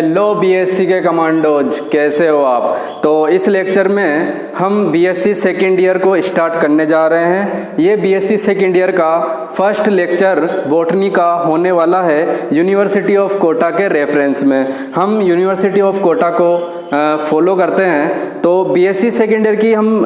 Hello BSc के commandos, कैसे हो आप। तो इस लेक्चर में हम बीएससी सेकेंड ईयर को स्टार्ट करने जा रहे हैं। ये बीएससी सेकेंड ईयर का फर्स्ट लेक्चर बॉटनी का होने वाला है यूनिवर्सिटी ऑफ कोटा के रेफरेंस में। हम यूनिवर्सिटी ऑफ कोटा को फॉलो करते हैं। तो बीएससी सेकेंड ईयर की हम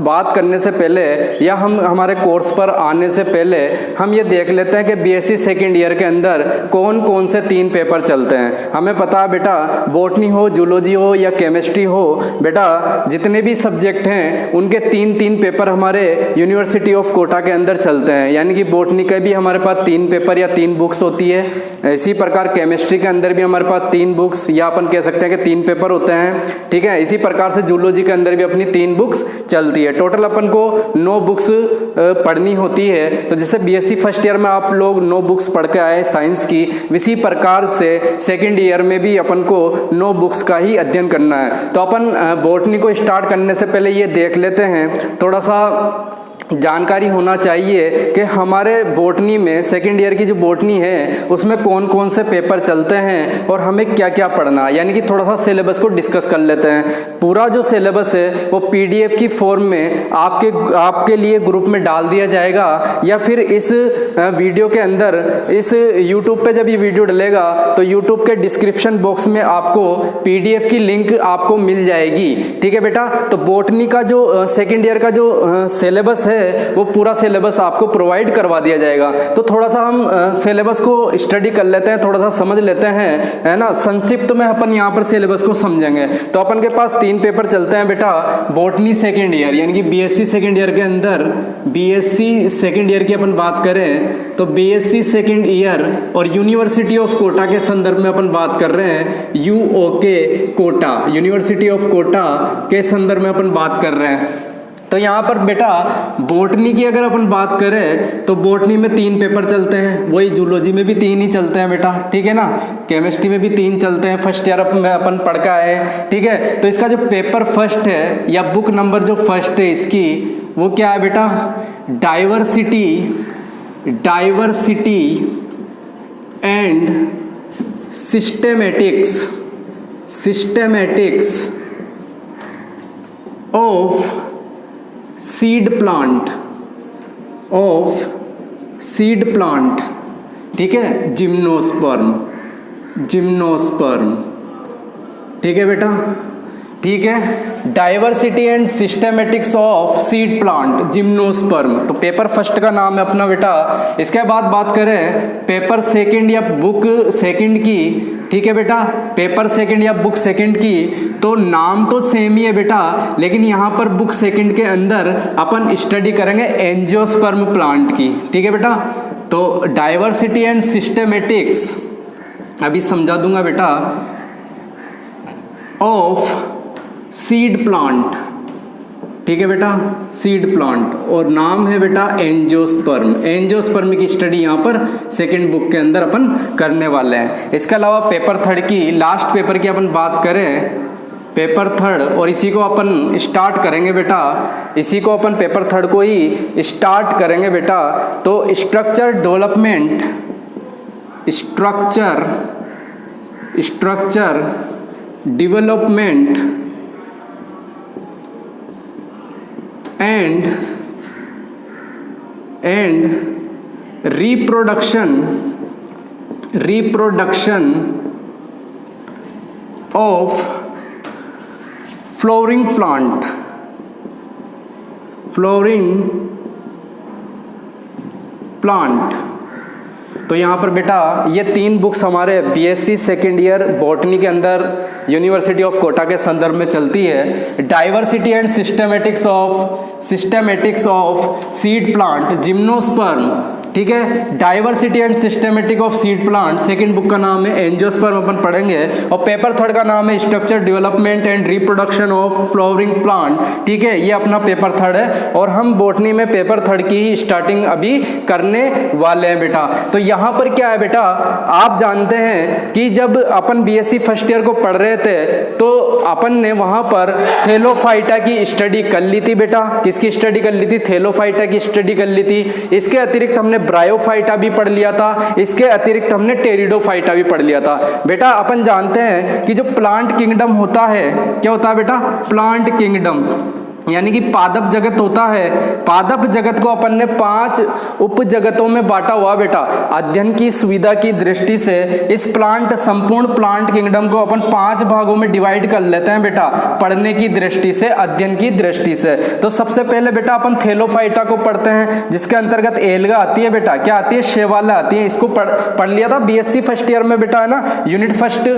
बात करने से पहले या हम हमारे कोर्स पर आने से पहले हम ये देख लेते हैं कि बीएससी सेकेंड ईयर के अंदर कौन कौन से 3 पेपर चलते हैं। हमें पता है बेटा, बॉटनी हो, जूलॉजी हो या केमिस्ट्री हो, बेटा जितने भी सब्जेक्ट हैं उनके 3 पेपर हमारे यूनिवर्सिटी ऑफ कोटा के अंदर चलते हैं। यानी कि बॉटनी के भी हमारे पास 3 पेपर या 3 बुक्स होती है। इसी प्रकार केमिस्ट्री के अंदर भी हमारे पास 3 बुक्स या अपन कह सकते हैं कि 3 पेपर होते हैं, ठीक है। इसी प्रकार से जूलॉजी के अंदर भी अपनी 3 बुक्स चलती है। टोटल अपन को 9 बुक्स पढ़नी होती है। तो जैसे बीएससी फर्स्ट ईयर में आप लोग 9 बुक्स पढ़ के आए साइंस की, इसी प्रकार से सेकेंड ईयर में भी अपन को 9 बुक्स का ही अध्ययन करना है। तो अपन बॉटनी को स्टार्ट करने से पहले ये देख लेते हैं, थोड़ा सा जानकारी होना चाहिए कि हमारे बॉटनी में सेकेंड ईयर की जो बॉटनी है उसमें कौन कौन से पेपर चलते हैं और हमें क्या क्या पढ़ना, यानी कि थोड़ा सा सिलेबस को डिस्कस कर लेते हैं। पूरा जो सिलेबस है वो पीडीएफ की फॉर्म में आपके लिए ग्रुप में डाल दिया जाएगा, या फिर इस वीडियो के अंदर इस यूट्यूब पे जब ये वीडियो डलेगा तो यूट्यूब के डिस्क्रिप्शन बॉक्स में आपको पीडीएफ की लिंक आपको मिल जाएगी, ठीक है बेटा। तो बॉटनी का जो सेकेंड ईयर का जो सिलेबस है वो पूरा सिलेबस आपको प्रोवाइड करवा दिया जाएगा। तो थोड़ा सा हम सिलेबस को स्टडी कर लेते हैं, थोड़ा सा समझ लेते हैं, है ना। संक्षिप्त में अपन यहाँ पर सिलेबस को समझेंगे। तो अपन के पास 3 पेपर चलते हैं बेटा बॉटनी सेकेंड ईयर, यानी कि बीएससी सेकेंड ईयर के अंदर। बीएससी सेकेंड ईयर की अपन बात करें तो बीएससी सेकेंड ईयर और यूनिवर्सिटी ऑफ कोटा के संदर्भ में अपन बात कर रहे हैं। यूओके कोटा, यूनिवर्सिटी ऑफ कोटा के संदर्भ में अपन बात कर रहे हैं। तो यहाँ पर बेटा बॉटनी की अगर अपन बात करें तो बॉटनी में 3 पेपर चलते हैं, वही जूलॉजी में भी 3 ही चलते हैं बेटा, ठीक है ना। केमिस्ट्री में भी 3 चलते हैं, फर्स्ट ईयर में अपन पढ़ के आए, ठीक है। तो इसका जो पेपर फर्स्ट है या बुक नंबर जो फर्स्ट है इसकी, वो क्या है बेटा, diversity and systematics of seed plant, ठीक है, जिम्नोस्पर्म, ठीक है बेटा, ठीक है। Diversity and systematics of seed plant gymnosperm, तो पेपर फर्स्ट का नाम है अपना बेटा। इसके बाद बात करें पेपर सेकंड या बुक सेकंड की, ठीक है बेटा, पेपर सेकंड या बुक सेकंड की, तो नाम तो सेम ही है बेटा, लेकिन यहाँ पर बुक सेकंड के अंदर अपन स्टडी करेंगे एंजियोस्पर्म प्लांट की, ठीक है बेटा। तो डाइवर्सिटी एंड सिस्टेमेटिक्स अभी समझा दूंगा बेटा ऑफ सीड प्लांट, ठीक है बेटा, सीड प्लांट, और नाम है बेटा एंजियोस्पर्म। एंजियोस्पर्म की स्टडी यहाँ पर सेकंड बुक के अंदर अपन करने वाले हैं। इसके अलावा पेपर थर्ड की, लास्ट पेपर की अपन बात करें, पेपर थर्ड, और इसी को अपन स्टार्ट करेंगे बेटा, इसी को अपन पेपर थर्ड को ही स्टार्ट करेंगे बेटा। तो structure development and reproduction of flowering plant, तो यहाँ पर बेटा ये 3 बुक्स हमारे बीएससी सेकेंड ईयर बॉटनी के अंदर यूनिवर्सिटी ऑफ कोटा के संदर्भ में चलती है। Diversity and systematics of seed plant gymnosperm, ठीक है। Diversity and systematic of seed plant second book का नाम है एंजियोस्पर्म अपन पढ़ेंगे, और पेपर थर्ड का नाम है structure development and reproduction of flowering plant, ठीक है। ये अपना पेपर थर्ड है और हम बॉटनी में पेपर थर्ड की ही स्टार्टिंग अभी करने वाले हैं बेटा। तो यहाँ पर क्या है बेटा, आप जानते हैं कि जब अपन बीएससी फर्स्ट ईयर को पढ़ रहे थे तो अपन ने वहां पर थैलोफाइटा की स्टडी कर ली थी बेटा। किसकी स्टडी कर ली थी? थैलोफाइटा की स्टडी कर ली थी। इसके अतिरिक्त हमने ब्रायोफाइटा भी पढ़ लिया था, इसके अतिरिक्त हमने टेरिडोफाइटा भी पढ़ लिया था। बेटा अपन जानते हैं कि जो प्लांट किंगडम होता है, क्या होता है बेटा, प्लांट किंगडम यानी कि पादप जगत होता है। पादप जगत को अपन ने 5 उप जगतों में बांटा हुआ बेटा। अध्ययन की सुविधा की दृष्टि से इस संपूर्ण प्लांट किंगडम को अपन 5 भागों में डिवाइड कर लेते हैं बेटा, पढ़ने की दृष्टि से, अध्ययन की दृष्टि से। तो सबसे पहले बेटा अपन थैलोफाइटा को पढ़ते हैं, जिसके अंतर्गत एल्गा आती है बेटा, क्या आती है, शैवाला आती है। इसको पढ़ लिया था बीएससी फर्स्ट ईयर में बेटा, है ना, यूनिट फर्स्ट।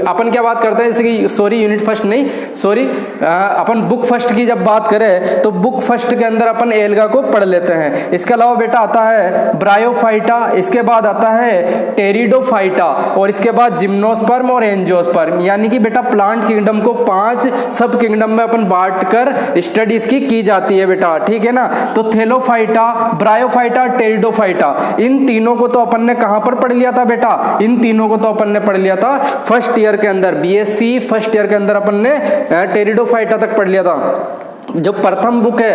अपन क्या बात करते हैं जैसे कि, सॉरी यूनिट फर्स्ट नहीं, सॉरी अपन बुक फर्स्ट की जब बात करें तो बुक फर्स्ट के अंदर अपन एल्गा को पढ़ लेते हैं। इसके अलावा बेटा आता है ब्रायोफाइटा, इसके बाद आता है टेरिडोफाइटा, और इसके बाद जिम्नोस्पर्म और एंजियोस्पर्म। यानी कि बेटा प्लांट किंगडम को 5 सब किंगडम में अपन बांटकर स्टडी इसकी की जाती है बेटा, ठीक है ना। तो थैलोफाइटा, ब्रायोफाइटा, टेरिडोफाइटा, इन तीनों को तो अपन ने कहां पर पढ़ लिया था बेटा, इन तीनों को तो अपन ने पढ़ लिया था फर्स्ट ईयर के अंदर, बीएससी फर्स्ट ईयर के अंदर अपन ने टेरिडोफाइटा तक पढ़ लिया था। जो प्रथम बुक है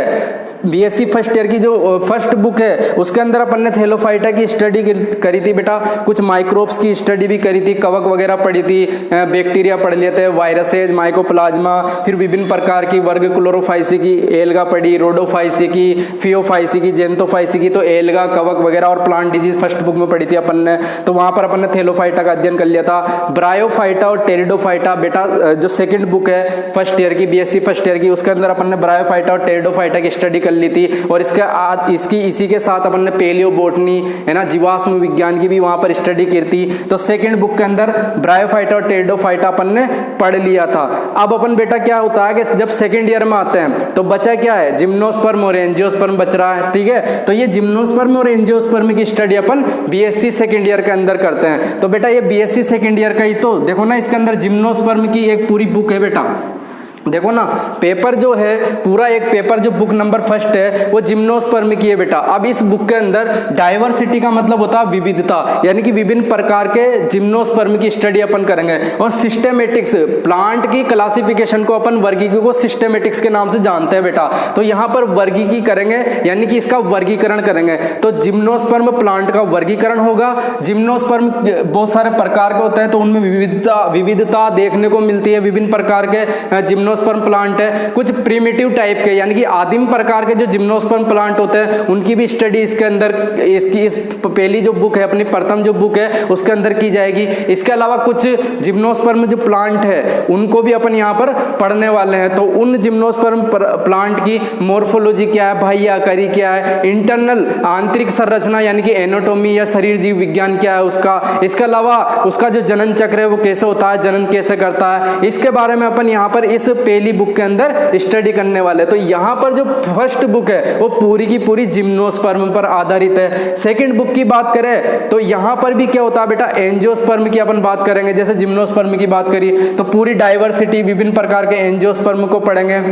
बीएससी फर्स्ट ईयर की, जो फर्स्ट बुक है, उसके अंदर अपन ने थैलोफाइटा की स्टडी करी थी बेटा, कुछ माइक्रोब्स की स्टडी भी करी थी, कवक वगैरह पढ़ी थी, बैक्टीरिया पढ़ लिए थे, वायरसेज, माइकोप्लाज्मा, फिर विभिन्न प्रकार की वर्ग क्लोरोफाइसी की एल्गा पढ़ी, रोडोफाइसी की, फियोफाइसी की, जेंथोफाइसी की, तो एल्गा, कवक वगैरह और प्लांट डिजीज फर्स्ट बुक में पढ़ी थी अपन ने। तो वहां पर अपन ने थैलोफाइटा का अध्ययन कर लिया था। ब्रायोफाइटा और टेरिडोफाइटा बेटा जो सेकेंड बुक है फर्स्ट ईयर की, बीएससी फर्स्ट ईयर की, उसके अंदर अपन ने ब्रायोफाइटा और टेरिडोफाइटा की स्टडी कर ली थी। और इसी के साथ अपन ने पेलियोबोटनी, है ना, जीवाश्म विज्ञान की भी वहां पर स्टडी की थी। तो सेकंड बुक के अंदर ब्रायोफाइटा और टेरिडोफाइटा अपन ने पढ़ लिया था। अब अपन बेटा क्या होता है कि जब सेकंड ईयर में आते हैं तो बचा क्या है, जिम्नोस्पर्म और एंजियोस्पर्म बच रहा है, ठीक है। तो ये जिम्नोस्पर्म और एंजियोस्पर्म की स्टडी अपन बीएससी सेकंड ईयर के अंदर करते हैं। तो बेटा ये बीएससी सेकंड ईयर का ही तो देखो ना, इसके अंदर जिम्नोस्पर्म की एक पूरी बुक है बेटा, देखो ना, पेपर जो है पूरा एक पेपर जो बुक नंबर फर्स्ट है वो जिम्नोस्पर्म की है बेटा। अब इस बुक के अंदर डाइवर्सिटी का मतलब होता है विविधता, यानी कि विभिन्न प्रकार के जिम्नोस्पर्म की स्टडी अपन करेंगे। और सिस्टेमेटिक्स, प्लांट की क्लासिफिकेशन को अपन वर्गीकरण को सिस्टेमेटिक्स के नाम से जानते हैं बेटा। तो यहाँ पर वर्गीकरण करेंगे, यानी कि इसका वर्गीकरण करेंगे। तो जिम्नोस्पर्म प्लांट का वर्गीकरण होगा। जिम्नोस्पर्म बहुत सारे प्रकार के होते हैं, तो उनमें विविधता देखने को मिलती है। विभिन्न प्रकार के जिम्नोस्पर्म प्लांट है, कुछ प्रिमिटिव टाइप के यानी कि आदिम प्रकार के जो जिम्नोस्पर्म प्लांट होते हैं उनकी भी स्टडी इसके अंदर, इस पहली जो बुक है अपनी प्रथम जो बुक है उसके अंदर की जाएगी। इसके अलावा कुछ जिम्नोस्पर्म जो प्लांट है उनको भी अपन यहाँ पर पढ़ने वाले हैं। तो उन जिम्नोस्पर्म प्लांट की मोर्फोलॉजी क्या है, बाह्य आकारी क्या है, इंटरनल आंतरिक संरचना यानी कि एनाटॉमी या शरीर जीव विज्ञान क्या है उसका, इसके अलावा उसका जो जनन चक्र है वो कैसे होता है, जनन कैसे करता है, इसके बारे में अपन यहाँ पर इस पहली बुक के अंदर स्टडी करने वाले। तो यहाँ पर जो फर्स्ट बुक है वो पूरी की पूरी जिम्नोस्पर्म पर आधारित है। सेकंड बुक की बात करें तो यहाँ पर भी क्या होता है बेटा, एंजियोस्पर्म की अपन बात करेंगे। जैसे जिम्नोस्पर्म की बात करी तो पूरी डाइवर्सिटी, विभिन्न प्रकार के एंजियोस्पर्म को पढ़ेंगे।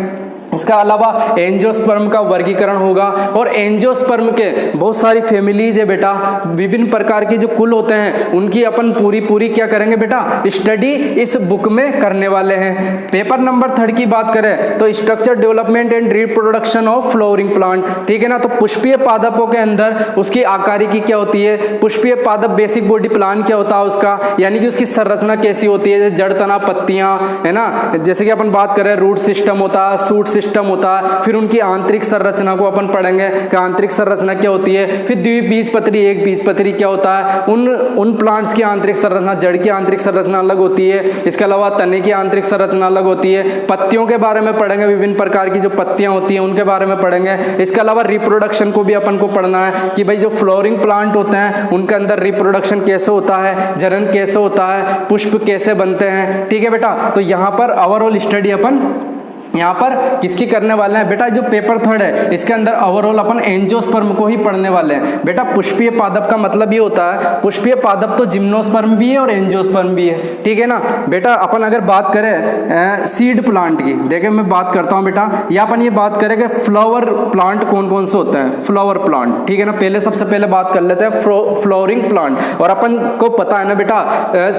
इसका अलावा एंजियोस्पर्म का वर्गीकरण होगा। और एंजियोस्पर्म के बहुत सारी फैमिलीज है बेटा, विभिन्न प्रकार के जो कुल होते हैं उनकी अपन पूरी क्या करेंगे बेटा, स्टडी इस बुक में करने वाले हैं। पेपर नंबर 3 की बात करें तो structure development and reproduction of flowering plant, ठीक है ना। तो पुष्पीय पादपों के अंदर उसकी आकारिकी क्या होती है, पुष्पीय पादप बेसिक बॉडी प्लान क्या होता है उसका, यानी कि उसकी संरचना कैसी होती है, जैसे जड़, तना, पत्तियां, है ना। जैसे कि अपन बात करें रूट सिस्टम होता है, सूट सिस्टम होता है। फिर उनकी आंतरिक संरचना को अपन पढ़ेंगे कि आंतरिक संरचना क्या होती है। फिर द्विबीजपत्री, एक बीजपत्री क्या होता है, उन प्लांट्स की आंतरिक संरचना, जड़ की आंतरिक संरचना अलग होती है। इसके अलावा तने की आंतरिक संरचना अलग होती है। पत्तियों के बारे में पढ़ेंगे, विभिन्न प्रकार की जो पत्तियां होती हैं उनके बारे में पढ़ेंगे। इसके अलावा रिप्रोडक्शन को भी अपन को पढ़ना है कि भाई जो फ्लोरिंग प्लांट होते हैं उनके अंदर रिप्रोडक्शन कैसे होता है, जनन कैसे होता है, पुष्प कैसे बनते हैं, ठीक है बेटा। तो यहाँ पर ओवरऑल स्टडी अपन यहाँ पर किसकी करने वाले हैं बेटा, जो पेपर 3 है इसके अंदर ओवरऑल अपन एंजियोस्पर्म को ही पढ़ने वाले हैं बेटा। पुष्पीय पादप का मतलब ये होता है, पुष्पीय पादप तो जिम्नोस्पर्म भी है और एंजियोस्पर्म भी है, ठीक है ना बेटा। अपन अगर बात करें सीड प्लांट की, देखिए मैं बात करता हूँ बेटा, या अपन ये बात करें कि फ्लावर प्लांट कौन कौन से होते हैं, फ्लावर प्लांट, ठीक है ना। पहले सबसे पहले बात कर लेते हैं फ्लावरिंग प्लांट। और अपन को पता है ना बेटा,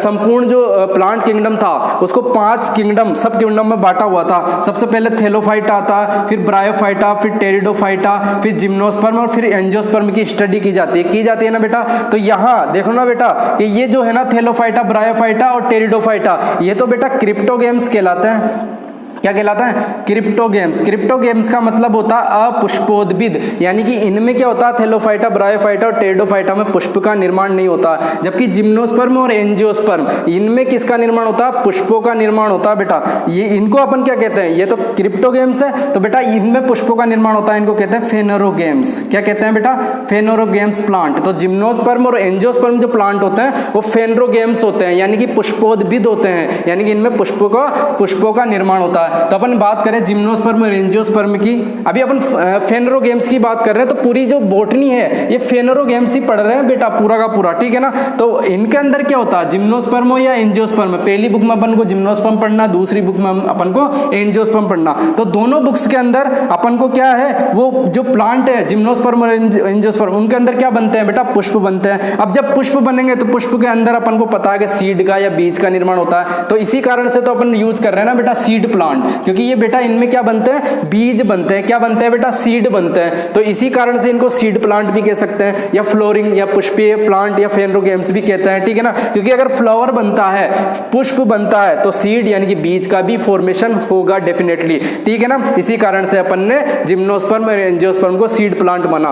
संपूर्ण जो प्लांट किंगडम था उसको 5 किंगडम, सब किंगडम में बांटा हुआ था। सबसे पहले थैलोफाइटा आता, फिर ब्रायोफाइटा, फिर टेरिडोफाइटा, फिर जिम्नोस्पर्म और फिर एंजियोस्पर्म की स्टडी की जाती है ना बेटा। तो यहाँ देखो ना बेटा कि ये जो है ना थैलोफाइटा, ब्रायोफाइटा और टेरिडोफाइटा, ये तो बेटा क्रिप्टोगेम्स कहलाते हैं। क्या कहलाता है? क्रिप्टोगेम्स। क्रिप्टोगेम्स का मतलब होता है अपुष्पोद्भिद, यानी कि इनमें क्या होता है, थैलोफाइटा, ब्रायोफाइटा और टेरिडोफाइटा में पुष्प का निर्माण नहीं होता, जबकि जिम्नोस्पर्म और एंजियोस्पर्म इनमें किसका निर्माण होता है? पुष्पों का निर्माण होता है बेटा। ये इनको अपन क्या कहते हैं? ये तो क्रिप्टोगेम्स है, तो बेटा इनमें पुष्पों का निर्माण होता है, इनको कहते हैं फेनोरोगेम्स। क्या कहते हैं बेटा? फेनोरोगेम्स प्लांट। तो जिम्नोस्पर्म और एंजियोस्पर्म जो प्लांट होते हैं वो फेनोरोगेम्स होते हैं, यानी कि पुष्पोद्भिद होते हैं, यानी कि इनमें पुष्पों का निर्माण होता है। तो अपन बात करें जिम्नोस्पर्म और एंजियोस्पर्म की, अभी अपन फेनोरोगेम्स की बात कर रहे हैं, तो पूरी जो बॉटनी है ये फेनोरोगेम्स ही पढ़ रहे हैं बेटा, पूरा का पूरा, ठीक है ना। तो इनके अंदर क्या होता है, जिम्नोस्पर्म या एंजियोस्पर्म, पहली बुक में अपन को जिम्नोस्पर्म पढ़ना, दूसरी बुक में अपन को एंजियोस्पर्म पढ़ना। तो दोनों बुक्स के अंदर अपन को क्या है, वो जो प्लांट है जिम्नोस्पर्म और एंजियोस्पर्म, उनके अंदर क्या बनते हैं बेटा? पुष्प बनते हैं। अब जब पुष्प बनेंगे तो पुष्प के अंदर अपन को पता है कि सीड का या बीज का निर्माण होता है, तो इसी कारण से तो अपन यूज कर रहे हैं ना बेटा सीड प्लांट, क्योंकि ये बेटा इनमें क्या बनते हैं? बीज बनते हैं। क्या बनते हैं बेटा? सीड बनते हैं। तो इसी कारण से इनको सीड प्लांट भी कह सकते हैं, या फ्लोरिंग या पुष्पीय प्लांट या फेनोरोगेम्स भी कहते हैं, ठीक है ना। क्योंकि अगर फ्लावर बनता है, पुष्प बनता है, तो सीड यानी कि बीज का भी फॉर्मेशन होगा डेफिनेटली, ठीक है ना। इसी कारण से अपन ने जिम्नोस्पर्म और एंजियोस्पर्म को सीड प्लांट माना।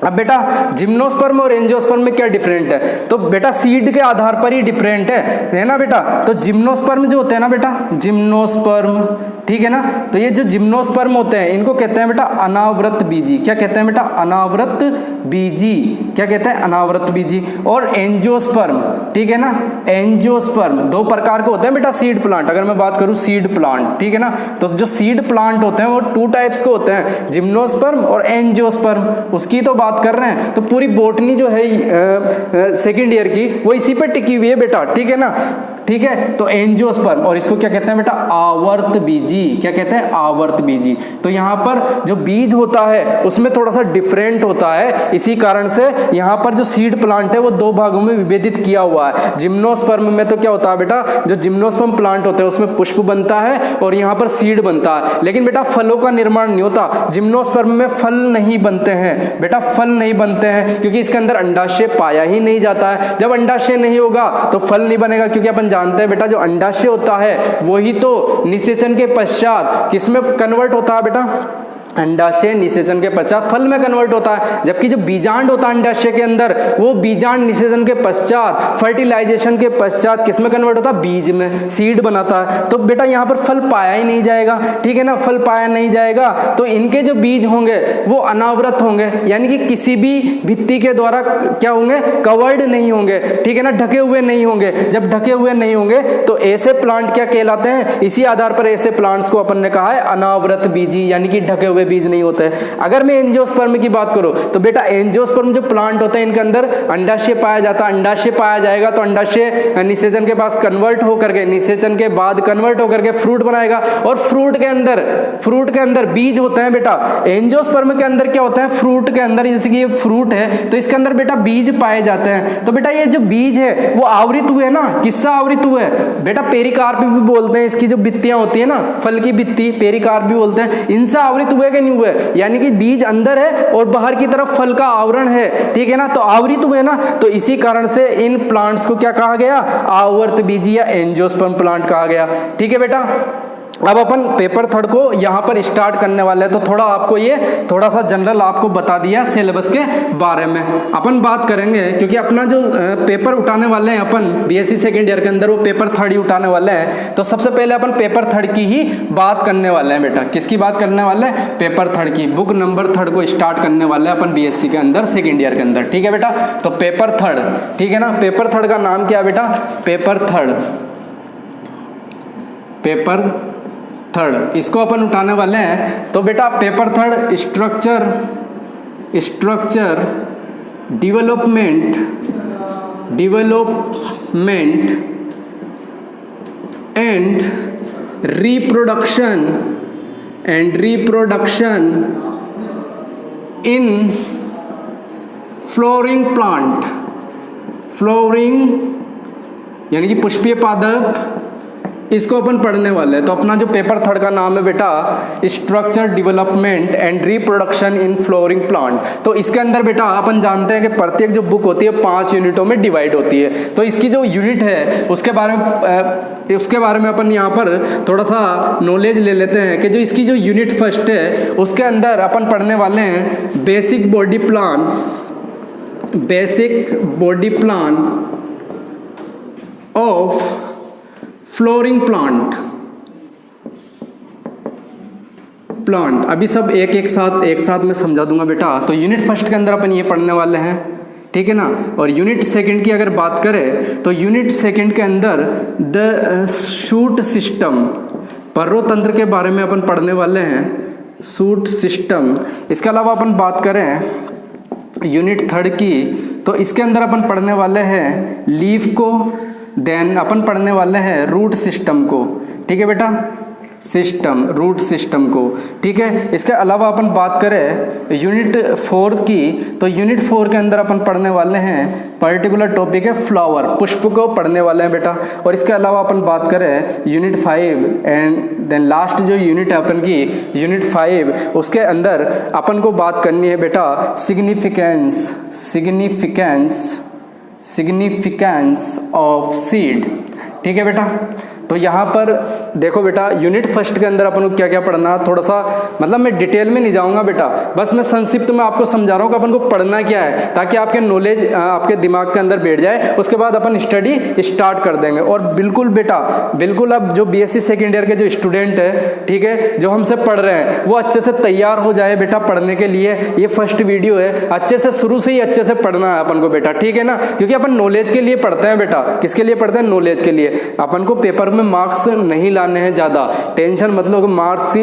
अब बेटा जिम्नोस्पर्म और एंजियोस्पर्म में क्या डिफरेंट है? तो बेटा सीड के आधार पर ही डिफरेंट है ना बेटा। तो जिम्नोस्पर्म जो होते हैं ना बेटा, जिम्नोस्पर्म, ठीक है ना, तो ये जो जिम्नोस्पर्म होते हैं इनको कहते हैं बेटा अनावृत बीजी। क्या कहते हैं बेटा? अनावृत बीजी। क्या कहते हैं? अनावृत बीजी। और एंजियोस्पर्म, ठीक है ना, एंजियोस्पर्म दो प्रकार के होते हैं बेटा सीड प्लांट। अगर मैं बात करूं सीड प्लांट, ठीक है ना, तो जो सीड प्लांट होते हैं वो 2 टाइप्स के होते हैं, जिम्नोस्पर्म और एंजियोस्पर्म। उसकी तो बात कर रहे हैं, तो पूरी बॉटनी जो है सेकेंड ईयर की वो इसी पे टिकी हुई है बेटा, ठीक है ना। ठीक है, तो एंजियोस्पर्म, और इसको क्या कहते हैं बेटा? आवर्त बीजी। क्या कहते हैं? आवर्त बीजी। तो यहाँ पर जो बीज होता है उसमें थोड़ा सा डिफरेंट होता है, इसी कारण से यहाँ पर जो सीड प्लांट है वो 2 भागों में विभेदित किया हुआ है। जिम्नोस्पर्म में तो क्या होता है बेटा, जो जिम्नोस्पर्म प्लांट होते हैं उसमें पुष्प बनता है और यहाँ पर सीड बनता है, लेकिन बेटा फलों का निर्माण नहीं होता। जिम्नोस्पर्म में फल नहीं बनते हैं बेटा, फल नहीं बनते हैं, क्योंकि इसके अंदर अंडाशय पाया ही नहीं जाता है। जब अंडाशय नहीं होगा तो फल नहीं बनेगा, क्योंकि अपन जानते हैं बेटा जो अंडाशय होता है वही तो निषेचन के पश्चात किसमें कन्वर्ट होता है बेटा? अंडाशय निषेचन के पश्चात फल में कन्वर्ट होता है, जबकि जो बीजांड होता है अंडाशय के अंदर वो बीजांड निषेचन के पश्चात, फर्टिलाइजेशन के पश्चात किसमें कन्वर्ट होता है? बीज में, सीड बनाता है। तो बेटा यहाँ पर फल पाया ही नहीं जाएगा, ठीक है ना, फल पाया नहीं जाएगा, तो इनके जो बीज होंगे वो अनावृत होंगे, यानी कि किसी भी भित्ति के द्वारा क्या होंगे? कवर्ड नहीं होंगे, ठीक है ना, ढके हुए नहीं होंगे। जब ढके हुए नहीं होंगे तो ऐसे प्लांट क्या कहलाते हैं? इसी आधार पर ऐसे प्लांट्स को अपन ने कहा है अनावृत बीजी, यानी कि ढके हुए बीज नहीं होते हैं। अगर मैं एंजियोस्पर्म की बात करूं तो बेटा एंजियोस्पर्म जो प्लांट होते हैं इनके अंदर अंडाशय पाया जाता है। अंडाशय पाया जाएगा तो अंडाशय निषेचन के पास कन्वर्ट होकर के, निषेचन के बाद कन्वर्ट होकर के फ्रूट बनाएगा, और फ्रूट के अंदर बीज होते हैं बेटा। एंजियोस्पर्म के अंदर क्या होता है? फ्रूट के अंदर, जैसे कि ये फ्रूट है तो इसके अंदर बेटा बीज पाए जाते हैं। तो बेटा ये जो बीज है वो आवृत हुए ना, किससे आवृत हुए बेटा? पेरिकार्प भी बोलते हैं, इसकी जो भित्तियां होती है ना, फल की भित्ति पेरिकार्प भी बोलते हैं, इनसे आवृत हुए कि नहीं हुए? यानी कि बीज अंदर है और बाहर की तरफ फल का आवरण है, ठीक है ना, तो आवृत हुए ना। तो इसी कारण से इन प्लांट्स को क्या कहा गया? आवर्त बीजी या एंजियोस्पर्म प्लांट कहा गया, ठीक है बेटा। अब अपन पेपर 3 को यहाँ पर स्टार्ट करने वाले हैं, तो थोड़ा आपको ये थोड़ा सा जनरल आपको बता दिया सिलेबस के बारे में। अपन बात करेंगे क्योंकि अपना जो पेपर उठाने वाले हैं अपन बीएससी सेकेंड ईयर के अंदर वो पेपर 3 ही उठाने वाले हैं। तो सबसे पहले अपन पेपर 3 की ही बात करने वाले हैं बेटा। किसकी बात करने वाले हैं? पेपर 3 की। बुक नंबर 3 को स्टार्ट करने वाले हैं अपन बीएससी के अंदर सेकेंड ईयर के अंदर, ठीक है बेटा। तो पेपर 3, ठीक है ना, पेपर 3 का नाम क्या है बेटा? पेपर 3 इसको अपन उठाने वाले हैं। तो बेटा paper 3 structure development and reproduction in flowering plant, flooring यानी कि पुष्पीय पादप इसको अपन पढ़ने वाले हैं। तो अपना जो पेपर थर्ड का नाम है बेटा structure development and reproduction in flowering plant. तो इसके अंदर बेटा अपन जानते हैं कि प्रत्येक जो बुक होती है 5 यूनिटों में डिवाइड होती है। तो इसकी जो यूनिट है उसके बारे में अपन यहाँ पर थोड़ा सा नॉलेज ले लेते हैं कि जो इसकी जो यूनिट फर्स्ट है उसके अंदर अपन पढ़ने वाले हैं basic body plan of flowering plant. अभी सब एक साथ मैं समझा दूंगा बेटा। तो यूनिट फर्स्ट के अंदर अपन ये पढ़ने वाले हैं, ठीक है ना। और यूनिट सेकंड की अगर बात करें तो यूनिट सेकंड के अंदर द शूट सिस्टम, पर्रोतंत्र के बारे में अपन पढ़ने वाले हैं, शूट सिस्टम। इसके अलावा अपन बात करें यूनिट थर्ड की तो इसके अंदर अपन पढ़ने वाले हैं लीफ को, देन अपन पढ़ने वाले हैं रूट सिस्टम को, ठीक है बेटा, रूट सिस्टम को, ठीक है। इसके अलावा अपन बात करें यूनिट 4 की तो यूनिट 4 के अंदर अपन पढ़ने वाले हैं पर्टिकुलर टॉपिक है फ्लावर, पुष्प को पढ़ने वाले हैं बेटा। और इसके अलावा अपन बात करें यूनिट 5 एंड देन लास्ट जो यूनिट है अपन की यूनिट 5, उसके अंदर अपन को बात करनी है बेटा सिग्निफिकेंस ऑफ सीड, ठीक है बेटा। तो यहाँ पर देखो बेटा यूनिट फर्स्ट के अंदर अपन को क्या क्या पढ़ना है, थोड़ा सा मतलब मैं डिटेल में नहीं जाऊँगा बेटा, बस मैं संक्षिप्त में आपको समझा रहा हूँ कि अपन को पढ़ना क्या है ताकि आपके नॉलेज आपके दिमाग के अंदर बैठ जाए। उसके बाद अपन स्टडी स्टार्ट कर देंगे। और बिल्कुल बेटा बिल्कुल अब जो बीएससी सेकेंड ईयर के जो स्टूडेंट है, ठीक है, जो हमसे पढ़ रहे हैं वो अच्छे से तैयार हो जाए बेटा पढ़ने के लिए। ये फर्स्ट वीडियो है, अच्छे से शुरू से ही अच्छे से पढ़ना है अपन को बेटा, ठीक है ना। क्योंकि अपन नॉलेज के लिए पढ़ते हैं बेटा, किसके लिए पढ़ते हैं, नॉलेज के लिए। अपन को पेपर में मार्क्स नहीं लाने हैं ज़्यादा, टेंशन मतलब मार्क्स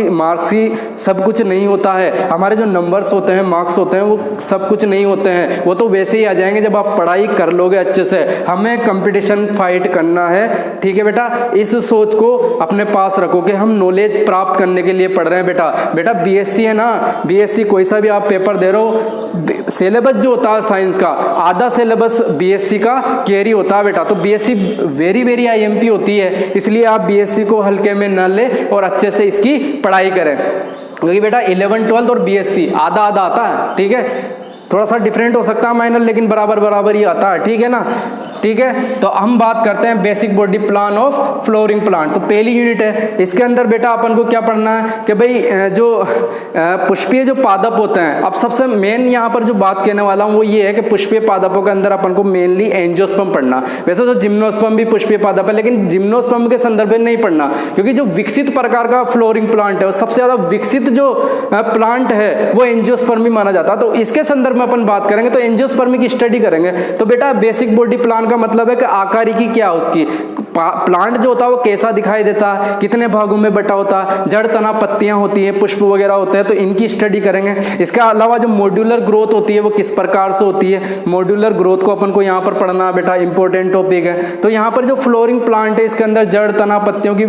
ही सब कुछ नहीं होता है। हमारे जो नंबर्स होते हैं, मार्क्स होते हैं, वो सब कुछ नहीं होते हैं, वो तो वैसे ही आ जाएंगे जब आप पढ़ाई कर लोगे अच्छे से। हमें कंपटीशन फाइट करना है, ठीक है बेटा। इस सोच को अपने पास रखो कि हम नॉलेज प्राप्त करने के लिए पढ़ रहे हैं बेटा। बीएससी है ना, बीएससी कोई सा भी आप पेपर दे रहे हो, सिलेबस जो होता है साइंस का आधा सिलेबस बीएससी का कैरी होता है बेटा। तो बीएससी वेरी आईएमपी होती है, इसलिए आप बीएससी को हल्के में न ले और अच्छे से इसकी पढ़ाई करें। क्योंकि बेटा 11th 12th और बीएससी आधा आता है, ठीक है। थोड़ा सा डिफरेंट हो सकता है माइनर, लेकिन बराबर ही आता है, ठीक है ना, ठीक है। तो हम बात करते हैं basic body plan of flowering plant. तो पहली यूनिट है, इसके अंदर बेटा अपन को क्या पढ़ना है कि भाई जो पुष्पीय जो पादप होते हैं। अब सबसे मेन यहाँ पर जो बात कहने वाला हूँ वो ये है कि पुष्पीय पादपों के अंदर अपन को मेनली एंजियोस्पर्म पढ़ना। वैसे तो जिम्नोस्पर्म भी पुष्पीय पादप है, लेकिन जिम्नोस्पर्म के संदर्भ में नहीं पढ़ना, क्योंकि जो विकसित प्रकार का फ्लोरिंग प्लांट है, सबसे ज्यादा विकसित जो प्लांट है वो एंजियोस्पर्मी माना जाता है। तो इसके संदर्भ में अपन बात करेंगे तो एंजियोस्पर्मी की स्टडी करेंगे। तो बेटा बेसिक बॉडी प्लान का मतलब है कि आकारिकी क्या है उसकी, प्लांट जो होता है वो कैसा दिखाई देता है, कितने भागों में बटा होता है, जड़ तना पत्तियां होती है, पुष्प वगैरह होते हैं, तो इनकी स्टडी करेंगे। इसके अलावा जो मॉड्यूलर ग्रोथ होती है वो किस प्रकार से होती है, मॉड्यूलर ग्रोथ को अपन को यहाँ पर पढ़ना बेटा, इंपॉर्टेंट टॉपिक है। तो यहाँ पर जो फ्लोरिंग प्लांट है इसके अंदर जड़ तना पत्तियों की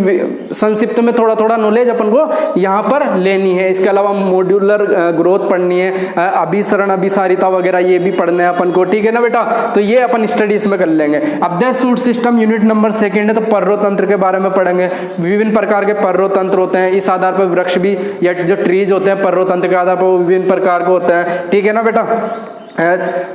संक्षिप्त में थोड़ा नॉलेज अपन को यहाँ पर लेनी है। इसके अलावा मॉड्यूलर ग्रोथ पढ़नी है, अभिसरण अभिसारिता वगैरह ये भी पढ़ना है अपन को, ठीक है ना बेटा। तो ये अपन स्टडी इसमें कर लेंगे। अब the shoot system unit number 2 है, तो पर्रोतंत्र के बारे में पढ़ेंगे। विभिन्न प्रकार के पर्रोतंत्र होते हैं, इस आधार पर वृक्ष भी या जो ट्रीज होते हैं पर्रोतंत्र के आधार पर विभिन्न प्रकार के होते हैं, ठीक है ना बेटा।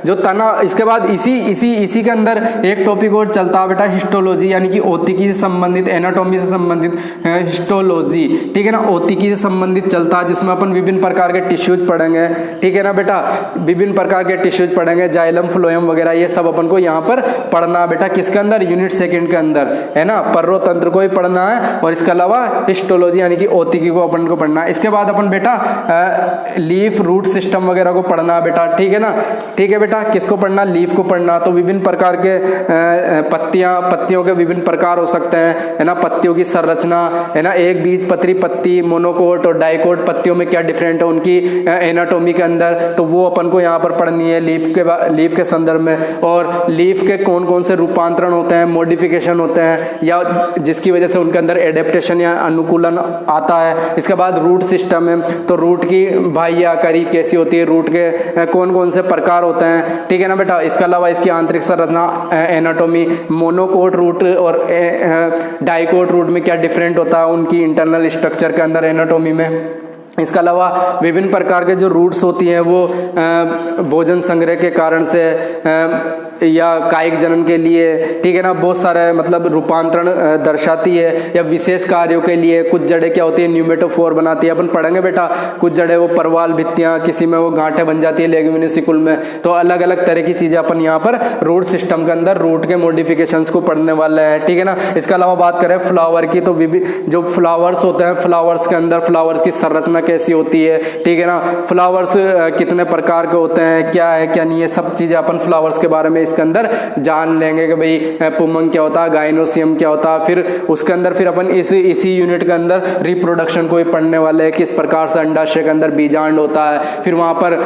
जो तना, इसके बाद इसी के अंदर एक टॉपिक और चलता है बेटा हिस्टोलॉजी, यानी कि औतिकी से संबंधित, एनाटॉमी से संबंधित हिस्टोलॉजी, ठीक है ना, औतिकी से संबंधित चलता है, जिसमें अपन विभिन्न प्रकार के टिश्यूज पढ़ेंगे, ठीक है ना बेटा। विभिन्न प्रकार के टिश्यूज पढ़ेंगे, जाइलम फ्लोएम वगैरह ये सब अपन को यहाँ पर पढ़ना बेटा, किसके अंदर, यूनिट 2 के अंदर, है ना। पर्रोतंत्र को भी पढ़ना है और इसके अलावा हिस्टोलॉजी यानी कि औतिकी को अपन को पढ़ना है। इसके बाद अपन बेटा लीफ रूट सिस्टम वगैरह को पढ़ना है बेटा, ठीक है ना, ठीक है बेटा। किसको पढ़ना, लीफ को पढ़ना। तो विभिन्न प्रकार के पत्तियों के विभिन्न प्रकार हो सकते हैं, है ना, पत्तियों की संरचना, है ना, एक बीज पत्री पत्ती, मोनोकोट और डाइकोट पत्तियों में क्या डिफरेंट है उनकी एनाटॉमी के अंदर, तो वो अपन को यहाँ पर पढ़नी है लीफ के संदर्भ में। और लीफ के कौन कौन से रूपांतरण होते हैं, मॉडिफिकेशन होते हैं, या जिसकी वजह से उनके अंदर एडेप्टेशन या अनुकूलन आता है। इसके बाद रूट सिस्टम है, तो रूट की बाह्य आकारी कैसी होती है, रूट के कौन कौन से प्रकार होते हैं, ठीक है ना बेटा। इसके अलावा इसकी आंतरिक संरचना, एनाटॉमी, मोनोकोट रूट और डाइकोट रूट में क्या डिफरेंट होता है उनकी इंटरनल स्ट्रक्चर के अंदर, एनाटॉमी में। इसके अलावा विभिन्न प्रकार के जो रूट्स होती हैं वो भोजन संग्रह के कारण से या कायिक जनन के लिए, ठीक है ना, बहुत सारे मतलब रूपांतरण दर्शाती है, या विशेष कार्यों के लिए। कुछ जड़ें क्या होती है, न्यूमेटोफोर बनाती है, अपन पढ़ेंगे बेटा। कुछ जड़ें वो परवाल भित्तियाँ, किसी में वो गांठें बन जाती है लेग्यूमिनिसिकुल में। तो अलग अलग तरह की चीज़ें अपन यहाँ पर रूट सिस्टम के अंदर रूट के मॉडिफिकेशंस को पढ़ने वाले हैं, ठीक है ना। इसके अलावा बात करें फ्लावर की, तो जो फ्लावर्स होते हैं, फ्लावर्स के अंदर फ्लावर्स की संरचना कैसी होती है, ठीक है ना। फ्लावर्स कितने प्रकार के होते हैं, क्या है क्या नहीं है, सब चीज़ें अपन फ्लावर्स के बारे में इसके अंदर जान लेंगे कि भाई पुमंग क्या होता है, गाइनोसियम क्या होता है। फिर उसके अंदर फिर अपन इसी यूनिट के अंदर रिप्रोडक्शन को भी पढ़ने वाले हैं, किस प्रकार से अंडाशय के अंदर बीजांड होता है। फिर वहाँ पर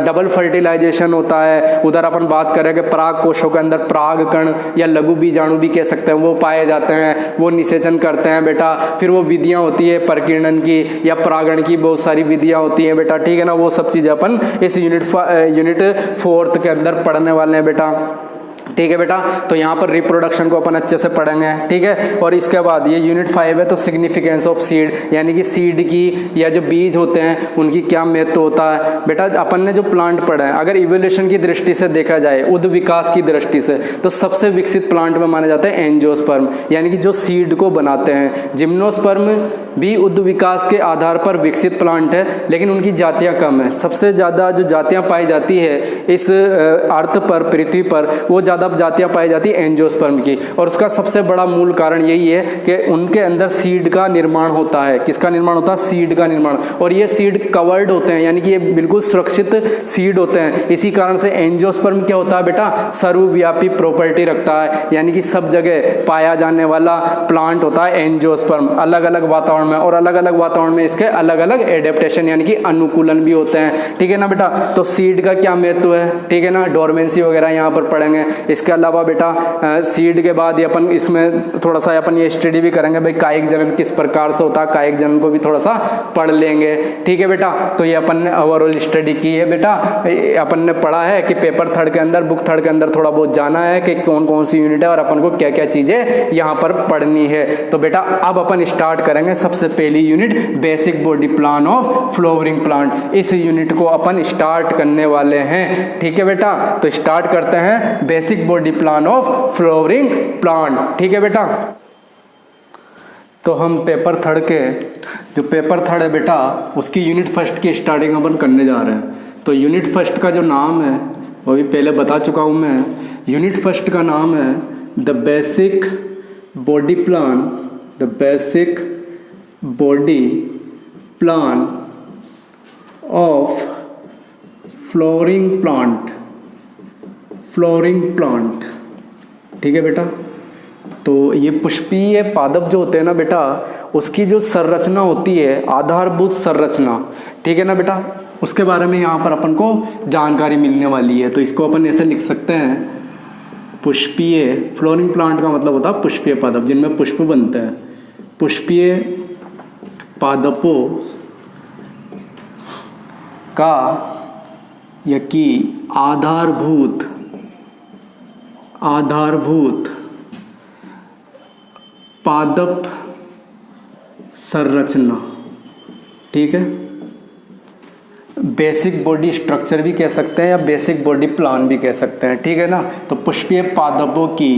डबल फर्टिलाइजेशन होता है। उधर अपन बात करें कि पराग कोशों के अंदर पराग कण या लघु बीजाणु भी कह सकते हैं, वो पाए जाते हैं, वो निषेचन करते हैं बेटा। फिर वो विधियाँ होती है प्रकीर्णन की या परागण की, बहुत सारी विधियाँ होती हैं बेटा, ठीक है ना। वो सब चीज़ें अपन इस यूनिट 4 के अंदर पढ़ने वाले हैं बेटा, ठीक है बेटा। तो यहाँ पर रिप्रोडक्शन को अपन अच्छे से पढ़ेंगे, ठीक है। और इसके बाद ये यूनिट 5 है, तो सिग्निफिकेंस ऑफ सीड, यानी कि सीड की या जो बीज होते हैं उनकी क्या महत्व होता है बेटा। अपन ने जो प्लांट पढ़ा है, अगर इवोल्यूशन की दृष्टि से देखा जाए, उद्ध विकास की दृष्टि से, तो सबसे विकसित प्लांट में माने जाते हैं एंजियोस्पर्म, यानी कि जो सीड को बनाते हैं। जिम्नोस्पर्म भी उद्ध विकास के आधार पर विकसित प्लांट है, लेकिन उनकी जातियाँ कम है। सबसे ज़्यादा जो जातियाँ पाई जाती है इस अर्थ पर, पृथ्वी पर, वो ज़्यादा जातियाँ पाई जाती है एंजियोस्पर्म की। और उसका सबसे बड़ा मूल कारण यही है कि उनके अंदर सीड का निर्माण होता है। किसका निर्माण होता है? सीड का निर्माण। और ये सीड कवर्ड होते हैं, यानी कि ये बिल्कुल सुरक्षित सीड होते हैं। इसी कारण से एंजियोस्पर्म क्या होता है बेटा? सर्वव्यापी प्रॉपर्टी रखता है, यानी कि सब जगह पाया जाने वाला प्लांट होता है एंजियोस्पर्म, अलग अलग वातावरण में। और अलग अलग वातावरण में इसके अलग अलग एडेप्टेशन यानी कि अनुकूलन भी होते हैं, ठीक है ना बेटा। तो सीड का क्या महत्व है, ठीक है ना, डोरमेंसी वगैरह यहाँ पर पढ़ेंगे। इसके अलावा बेटा सीड के बाद ये अपन इसमें थोड़ा सा अपन ये स्टडी भी करेंगे भाई कायिक जनन किस प्रकार से होता है, कायिक जनन को भी थोड़ा सा पढ़ लेंगे, ठीक है बेटा। तो ये अपन ने ओवरऑल स्टडी की है बेटा। अपन ने पढ़ा है कि पेपर 3 के अंदर, बुक 3 के अंदर थोड़ा बहुत जाना है कि कौन कौन सी यूनिट है और अपन को क्या क्या चीजें यहाँ पर पढ़नी है। तो बेटा अब अपन स्टार्ट करेंगे सबसे पहली unit, basic body plan of flowering plant. इस यूनिट को अपन स्टार्ट करने वाले हैं, ठीक है बेटा। तो स्टार्ट करते हैं basic body plan of flowering plant, ठीक है बेटा। तो हम पेपर 3 के जो पेपर 3 है बेटा, उसकी यूनिट 1 की स्टार्टिंग अपन करने जा रहे हैं। तो यूनिट 1 का जो नाम है वो भी पहले बता चुका हूँ मैं। यूनिट 1 का नाम है the basic body plan, the basic body plan of flowering plant, flowering plant, ठीक है बेटा। तो ये पुष्पीय पादप जो होते हैं ना बेटा, उसकी जो संरचना होती है, आधारभूत संरचना, ठीक है ना बेटा, उसके बारे में यहाँ पर अपन को जानकारी मिलने वाली है। तो इसको अपन ऐसे लिख सकते हैं, पुष्पीय, फ्लावरिंग प्लांट का मतलब होता है पुष्पीय पादप जिनमें पुष्प बनते हैं। पुष्पीय पादपों का या कि आधारभूत पादप संरचना, ठीक है। बेसिक बॉडी स्ट्रक्चर भी कह सकते हैं या बेसिक बॉडी प्लान भी कह सकते हैं, ठीक है ना। तो पुष्पीय पादपों की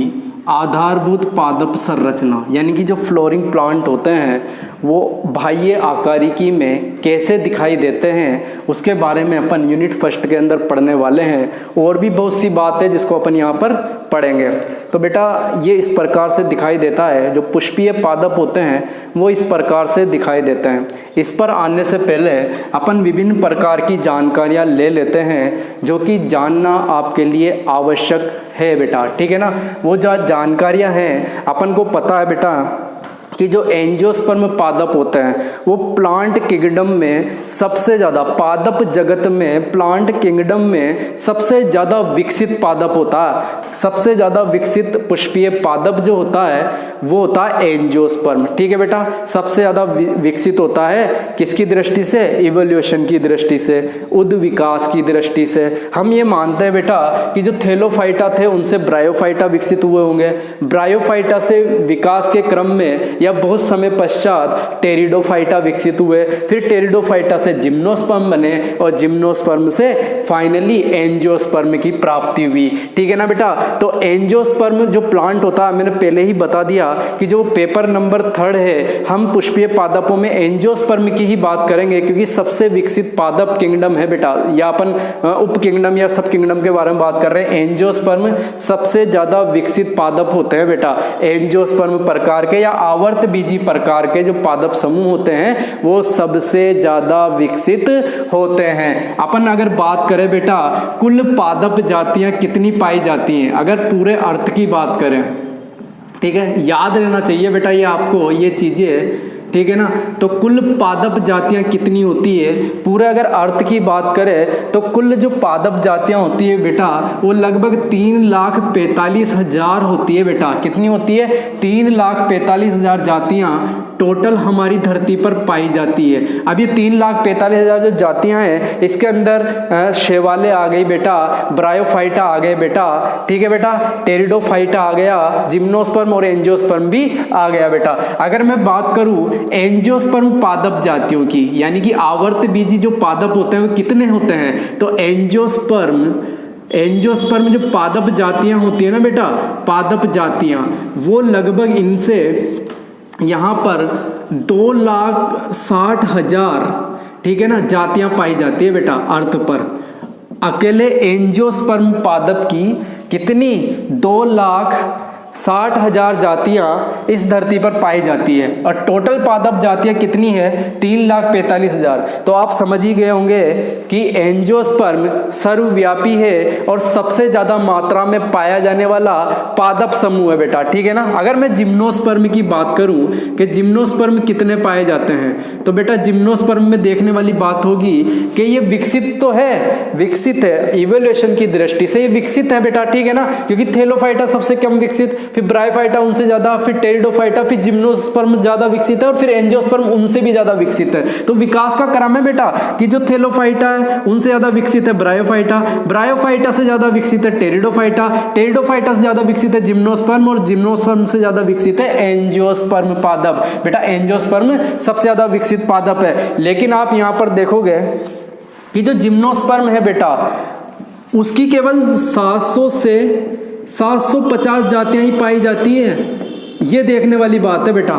आधारभूत पादप संरचना, यानी कि जो फ्लोरिंग प्लांट होते हैं वो बाह्य आकारिकी में कैसे दिखाई देते हैं, उसके बारे में अपन यूनिट 1 के अंदर पढ़ने वाले हैं। और भी बहुत सी बात है जिसको अपन यहाँ पर पढ़ेंगे। तो बेटा ये इस प्रकार से दिखाई देता है, जो पुष्पीय पादप होते हैं वो इस प्रकार से दिखाई देते हैं। इस पर आने से पहले अपन विभिन्न प्रकार की जानकारियाँ ले लेते हैं जो कि जानना आपके लिए आवश्यक है बेटा, ठीक है ना। वो जो जानकारियाँ हैं अपन को पता है बेटा कि जो एंजियोस्पर्म पादप होते हैं वो प्लांट किंगडम में सबसे ज़्यादा, पादप जगत में, प्लांट किंगडम में सबसे ज़्यादा विकसित पादप होता है। सबसे ज़्यादा विकसित पुष्पीय पादप जो होता है वो होता है एंजियोस्पर्म। ठीक है बेटा, सबसे ज़्यादा विकसित होता है किसकी दृष्टि से? इवोल्यूशन की दृष्टि से, उद विकास की दृष्टि से। हम ये मानते हैं बेटा कि जो थैलोफाइटा थे उनसे ब्रायोफाइटा विकसित हुए होंगे, ब्रायोफाइटा से विकास के क्रम में या बहुत समय पश्चात टेरिडोफाइटा विकसित हुए, फिर टेरिडोफाइटा से जिम्नोस्पर्म बने और जिम्नोस्पर्म से फाइनली एंजियोस्पर्म की प्राप्ति हुई। ठीक है ना बेटा। तो एंजियोस्पर्म जो प्लांट होता है, मैंने पहले ही बता दिया कि जो पेपर नंबर 3 है, हम पुष्पीय पादपों में एंजियोस्पर्म की ही बात करेंगे क्योंकि सबसे विकसित पादप किंगडम है बेटा। या अपन उप किंगडम या सब किंगडम के बारे में बात कर रहे हैं। एंजियोस्पर्म सबसे ज्यादा विकसित पादप होते हैं बेटा। एंजियोस्पर्म प्रकार के या आवर्त बीजी प्रकार के जो पादप समूह होते हैं वो सबसे ज्यादा विकसित होते हैं। अपन अगर बात करें बेटा कुल पादप जातियां कितनी पाई जाती हैं, अगर पूरे अर्थ की बात करें, ठीक है, याद रहना चाहिए बेटा ये आपको ये चीजें। ठीक है ना। तो कुल पादप जातियां कितनी होती है, पूरे अगर अर्थ की बात करें तो कुल जो पादप जातियां होती है बेटा वो लगभग 3,45,000 होती है बेटा। कितनी होती है? 3,45,000 जातियां टोटल हमारी धरती पर पाई जाती है। अब ये 3,45,000 जो जातियां हैं इसके अंदर शैवाले आ गई बेटा, ब्रायोफाइटा आ गए बेटा, ठीक है बेटा, टेरिडोफाइटा आ गया, जिम्नोस्पर्म और एंजियोस्पर्म भी आ गया बेटा। अगर मैं बात करूं एंजियोस्पर्म पादप जातियों की, यानी कि आवर्त बीजी जो पादप होते हैं वो कितने होते हैं, तो एंजियोस्पर्म जो पादप जातियां होती है ना बेटा, पादप जातियां वो लगभग इनसे यहाँ पर 2,60,000, ठीक है ना, जातियां पाई जाती है बेटा अर्थ पर। अकेले एंजियोस्पर्म पादप की कितनी? 2,60,000 जातियां इस धरती पर पाई जाती है और टोटल पादप जातियां कितनी है? 3,45,000। तो आप समझ ही गए होंगे कि एंजियोस्पर्म सर्वव्यापी है और सबसे ज्यादा मात्रा में पाया जाने वाला पादप समूह है बेटा। ठीक है ना। अगर मैं जिम्नोस्पर्म की बात करूं कि जिम्नोस्पर्म कितने पाए जाते हैं, तो बेटा जिम्नोस्पर्म में देखने वाली बात होगी कि ये विकसित तो है, विकसित है इवोल्यूशन की दृष्टि से ये विकसित है बेटा। ठीक है ना, क्योंकि थैलोफाइटा सबसे कम विकसित, फिर ब्रायोफाइटा उनसे ज्यादा, फिर टेरिडोफाइटा, फिर जिम्नोस्पर्म ज्यादा विकसित है और फिर एंजियोस्पर्म उनसे भी ज्यादा विकसित है। तो विकास का क्रम है बेटा कि जो थैलोफाइटा है उनसे ज्यादा विकसित है ब्रायोफाइटा, ब्रायोफाइटा से ज्यादा विकसित है टेरिडोफाइटा, टेरिडोफाइटा से ज्यादा विकसित है जिम्नोस्पर्म और जिम्नोस्पर्म से ज्यादा विकसित है एंजियोस्पर्म पादप। बेटा एंजियोस्पर्म सबसे ज्यादा विकसित पादप है। लेकिन आप यहां पर देखोगे कि जो जिम्नोस्पर्म है बेटा उसकी केवल 700 से 750 जातियां ही पाई जाती है। ये देखने वाली बात है बेटा।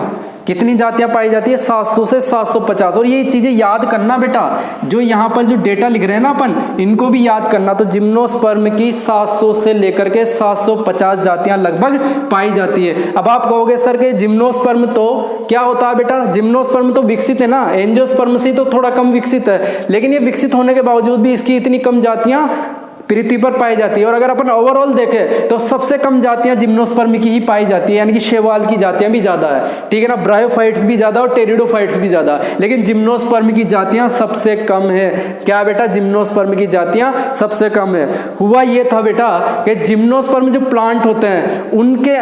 कितनी जातियां पाई जाती है? 700 से 750। और ये चीजें याद करना बेटा, जो यहाँ पर जो डेटा लिख रहे हैं ना अपन, इनको भी याद करना। तो जिम्नोस्पर्म की 700 से लेकर के 750 जातियां लगभग पाई जाती है। अब आप कहोगे सर के जिम्नोस्पर्म तो क्या होता है बेटा? जिम्नोस्पर्म तो विकसित है ना, एंजियोस्पर्म से तो थोड़ा कम विकसित है, लेकिन ये विकसित होने के बावजूद भी इसकी इतनी कम जातियां पृथ्वी पर पाई जाती है। और अगर अपन ओवरऑल देखें तो सबसे कम जातियां जिम्नोस्पर्म की ही पाई जाती है, यानी कि शैवाल की जातियां भी ज्यादा है, ठीक है ना, ब्रायोफाइट्स भी ज्यादा और टेरिडोफाइट्स भी ज्यादा, लेकिन जिम्नोस्पर्म की जातियां सबसे कम है। क्या बेटा? जिम्नोस्पर्म की जातियां सबसे कम है। हुआ ये था बेटा कि जिम्नोस्पर्म जो प्लांट होते हैं उनके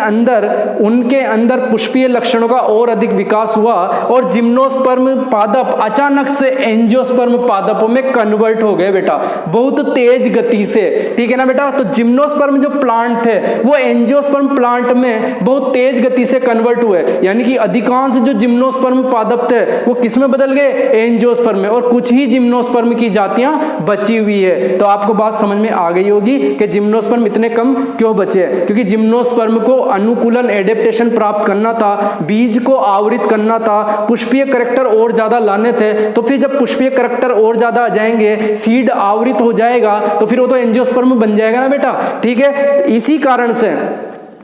अंदर पुष्पीय लक्षणों का और अधिक विकास हुआ और जिम्नोस्पर्म पादप अचानक से एंजियोस्पर्म पादपों में कन्वर्ट हो गए बेटा, बहुत तेज गति से। ठीक है ना बेटा। तो जिम्नोस्पर्म जो प्लांट थे वो एंजियोस्पर्म प्लांट में बहुत तेज गति से कन्वर्ट हुए, यानी कि अधिकांश जो जिम्नोस्पर्म पादप थे वो किस में बदल गए? एंजियोस्पर्म में। और कुछ ही जिम्नोस्पर्म की जातियां बची हुई है। तो आपको बात समझ में आ गई होगी कि जिम्नोस्पर्म इतने कम क्यों बचे, क्योंकि जिम्नोस्पर्म को अनुकूलन एडेप्टेशन प्राप्त करना था, बीज को आवृत करना था, पुष्पीय करैक्टर और ज्यादा लाने थे। तो फिर जब पुष्पीय करैक्टर और ज्यादा आ जाएंगे, सीड आवृत हो जाएगा, तो फिर वो तो एंजियोस्पर्म बन जाएगा ना बेटा। ठीक है।